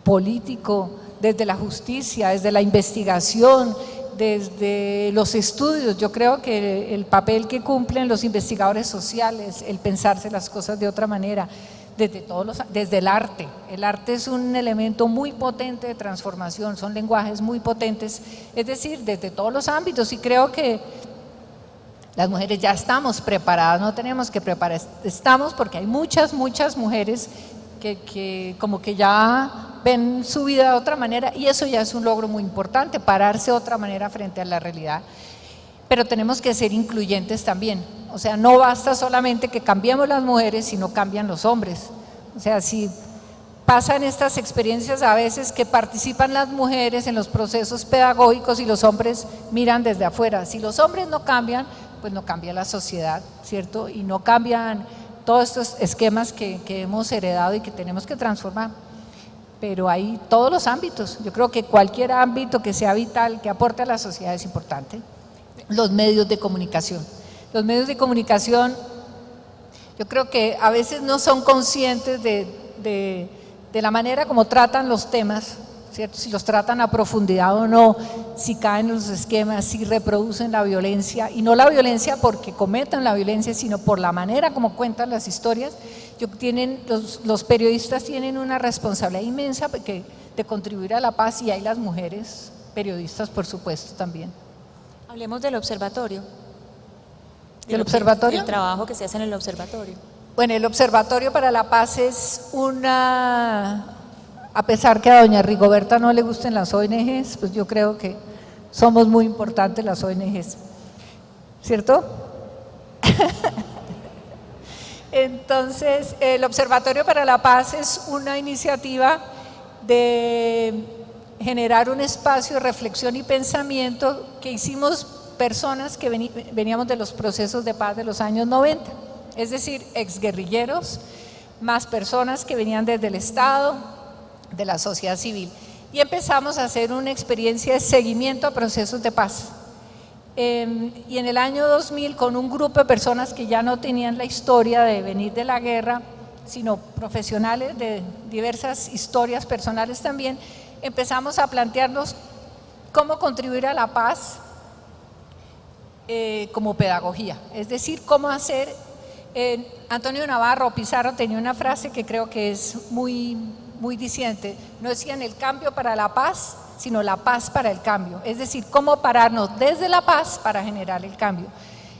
político, desde la justicia, desde la investigación, desde los estudios. Yo creo que el papel que cumplen los investigadores sociales, el pensarse las cosas de otra manera, desde el arte. El arte es un elemento muy potente de transformación, son lenguajes muy potentes, es decir, desde todos los ámbitos, y creo que las mujeres ya estamos preparadas, no tenemos que preparar, estamos, porque hay muchas mujeres que como que ya ven su vida de otra manera, y eso ya es un logro muy importante, pararse de otra manera frente a la realidad. Pero tenemos que ser incluyentes también, o sea, no basta solamente que cambiemos las mujeres, sino cambian los hombres. O sea, si pasan estas experiencias a veces que participan las mujeres en los procesos pedagógicos y los hombres miran desde afuera, si los hombres no cambian, pues no cambia la sociedad, ¿cierto? Y no cambian todos estos esquemas que hemos heredado y que tenemos que transformar. Pero hay todos los ámbitos, yo creo que cualquier ámbito que sea vital, que aporte a la sociedad es importante. Los medios de comunicación. Los medios de comunicación, yo creo que a veces no son conscientes de la manera como tratan los temas, ¿cierto? Si los tratan a profundidad o no, si caen en los esquemas, si reproducen la violencia, y no la violencia porque cometan la violencia, sino por la manera como cuentan las historias. Los periodistas tienen una responsabilidad inmensa de contribuir a la paz, y hay las mujeres periodistas, por supuesto, también. Hablemos del observatorio. ¿Del observatorio? El trabajo que se hace en el observatorio. Bueno, el Observatorio para la Paz es a pesar que a doña Rigoberta no le gusten las ONGs, pues yo creo que somos muy importantes las ONGs, ¿cierto? Entonces, el Observatorio para la Paz es una iniciativa de generar un espacio de reflexión y pensamiento que hicimos personas que veníamos de los procesos de paz de los años 90, es decir, exguerrilleros, más personas que venían desde el Estado, de la sociedad civil, y empezamos a hacer una experiencia de seguimiento a procesos de paz. Y en el año 2000, con un grupo de personas que ya no tenían la historia de venir de la guerra, sino profesionales de diversas historias personales también, empezamos a plantearnos cómo contribuir a la paz como pedagogía, es decir, cómo hacer. Antonio Navarro Pizarro tenía una frase que creo que es muy diciente, no decían el cambio para la paz, sino la paz para el cambio, es decir, cómo pararnos desde la paz para generar el cambio.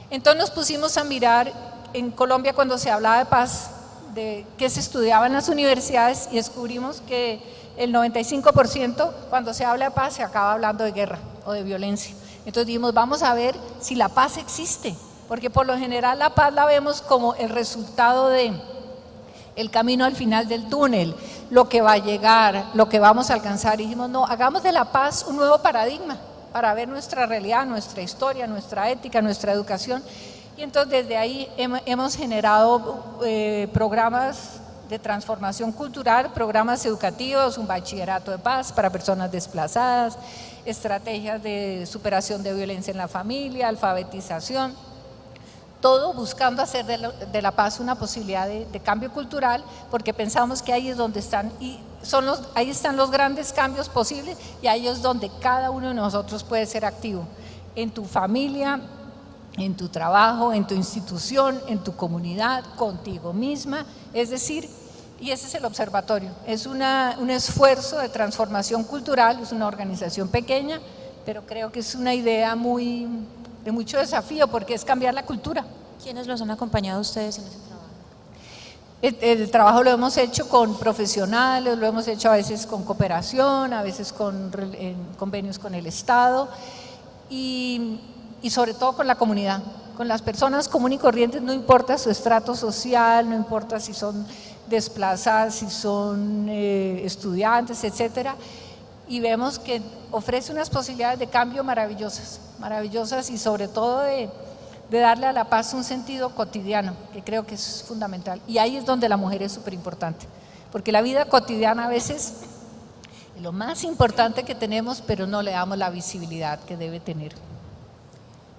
Entonces nos pusimos a mirar en Colombia cuando se hablaba de paz, de qué se estudiaba en las universidades, y descubrimos que el 95% cuando se habla de paz se acaba hablando de guerra o de violencia. Entonces dijimos, vamos a ver si la paz existe, porque por lo general la paz la vemos como el resultado de el camino al final del túnel, lo que va a llegar, lo que vamos a alcanzar. Y dijimos, no, hagamos de la paz un nuevo paradigma para ver nuestra realidad, nuestra historia, nuestra ética, nuestra educación. Y entonces desde ahí hemos generado programas de transformación cultural, programas educativos, un bachillerato de paz para personas desplazadas, estrategias de superación de violencia en la familia, alfabetización, todo buscando hacer de la paz una posibilidad de cambio cultural, porque pensamos que ahí es donde están, y ahí están los grandes cambios posibles, y ahí es donde cada uno de nosotros puede ser activo, en tu familia, en tu trabajo, en tu institución, en tu comunidad, contigo misma, es decir, y ese es el observatorio, es un esfuerzo de transformación cultural, es una organización pequeña, pero creo que es una idea de mucho desafío, porque es cambiar la cultura. ¿Quiénes los han acompañado a ustedes en ese trabajo? El trabajo lo hemos hecho con profesionales, lo hemos hecho a veces con cooperación, a veces en convenios con el Estado y sobre todo con la comunidad, con las personas comunes y corrientes, no importa su estrato social, no importa si son desplazadas, si son estudiantes, etcétera, y vemos que ofrece unas posibilidades de cambio maravillosas y sobre todo de darle a la paz un sentido cotidiano, que creo que es fundamental. Y ahí es donde la mujer es súper importante, porque la vida cotidiana a veces es lo más importante que tenemos, pero no le damos la visibilidad que debe tener.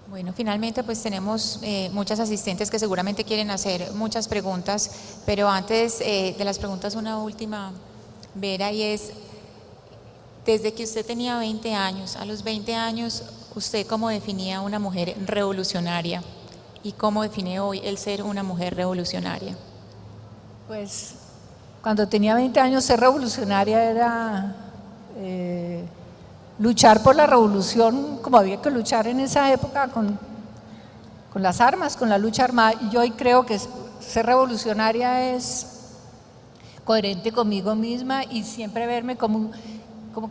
Bueno, finalmente pues tenemos muchas asistentes que seguramente quieren hacer muchas preguntas, pero antes de las preguntas una última, Vera, y es, desde que usted tenía 20 años, a los 20 años, ¿usted cómo definía una mujer revolucionaria? ¿Y cómo define hoy el ser una mujer revolucionaria? Pues cuando tenía 20 años ser revolucionaria era luchar por la revolución como había que luchar en esa época con las armas, con la lucha armada. Y yo hoy creo que ser revolucionaria es coherente conmigo misma y siempre verme como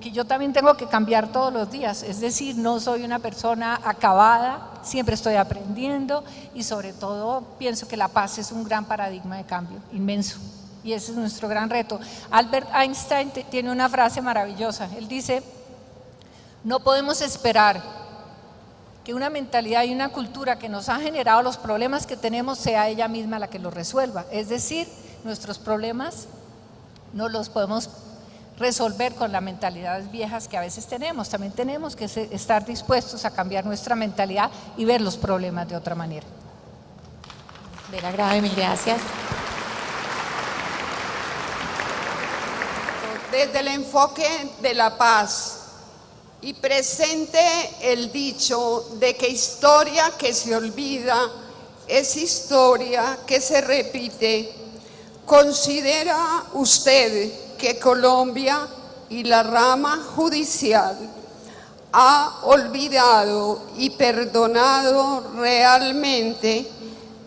que yo también tengo que cambiar todos los días, es decir, no soy una persona acabada, siempre estoy aprendiendo y sobre todo pienso que la paz es un gran paradigma de cambio, inmenso, y ese es nuestro gran reto. Albert Einstein tiene una frase maravillosa, él dice, no podemos esperar que una mentalidad y una cultura que nos ha generado los problemas que tenemos sea ella misma la que los resuelva, es decir, nuestros problemas no los podemos resolver con las mentalidades viejas que a veces tenemos, también tenemos que estar dispuestos a cambiar nuestra mentalidad y ver los problemas de otra manera. Vera Grave, mil gracias. Desde el enfoque de la paz y presente el dicho de que historia que se olvida es historia que se repite, ¿considera usted que Colombia y la rama judicial ha olvidado y perdonado realmente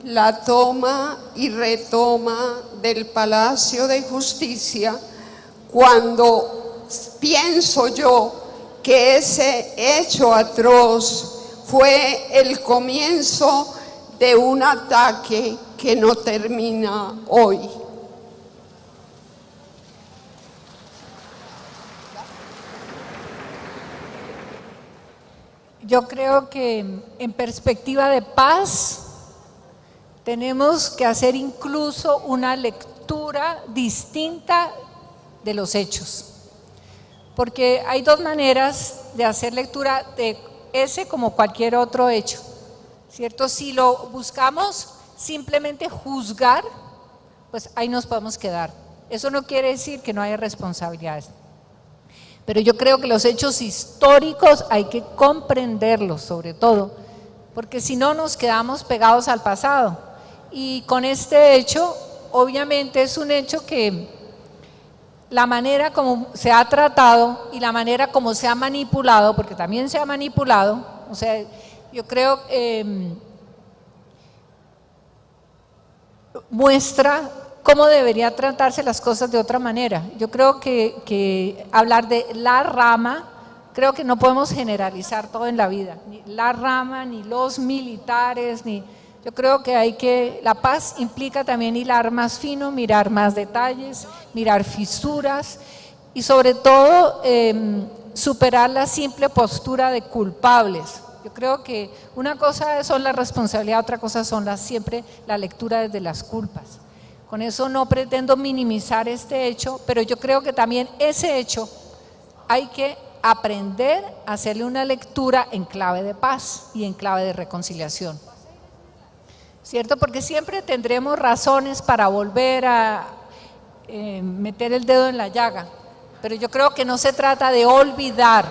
la toma y retoma del Palacio de Justicia, cuando pienso yo que ese hecho atroz fue el comienzo de un ataque que no termina hoy? Yo creo que en perspectiva de paz tenemos que hacer incluso una lectura distinta de los hechos, porque hay dos maneras de hacer lectura de ese como cualquier otro hecho, ¿cierto? Si lo buscamos simplemente juzgar, pues ahí nos podemos quedar. Eso no quiere decir que no haya responsabilidades. Pero yo creo que los hechos históricos hay que comprenderlos sobre todo, porque si no nos quedamos pegados al pasado. Y con este hecho, obviamente es un hecho que la manera como se ha tratado y la manera como se ha manipulado, porque también se ha manipulado, o sea, yo creo muestra cómo debería tratarse las cosas de otra manera. Yo creo que hablar de la rama, creo que no podemos generalizar todo en la vida, ni la rama, ni los militares, yo creo que la paz implica también hilar más fino, mirar más detalles, mirar fisuras y sobre todo superar la simple postura de culpables. Yo creo que una cosa son la responsabilidad, otra cosa son siempre la lectura desde las culpas. Con eso no pretendo minimizar este hecho, pero yo creo que también ese hecho hay que aprender a hacerle una lectura en clave de paz y en clave de reconciliación. ¿Cierto? Porque siempre tendremos razones para volver a meter el dedo en la llaga, pero yo creo que no se trata de olvidar.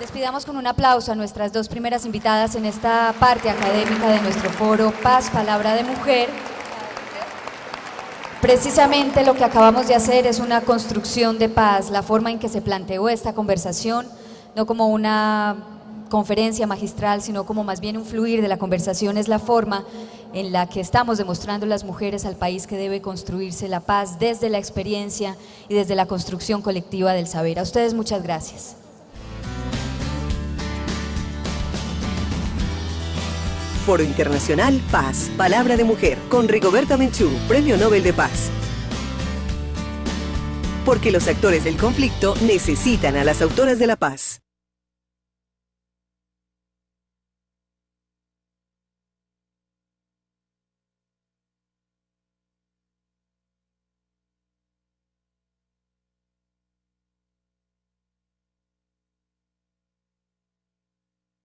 Despidamos con un aplauso a nuestras dos primeras invitadas en esta parte académica de nuestro foro Paz, Palabra de Mujer. Precisamente lo que acabamos de hacer es una construcción de paz, la forma en que se planteó esta conversación, no como una conferencia magistral, sino como más bien un fluir de la conversación, es la forma en la que estamos demostrando las mujeres al país que debe construirse la paz desde la experiencia y desde la construcción colectiva del saber. A ustedes muchas gracias. Foro Internacional Paz, Palabra de Mujer, con Rigoberta Menchú, Premio Nobel de Paz. Porque los actores del conflicto necesitan a las autoras de la paz.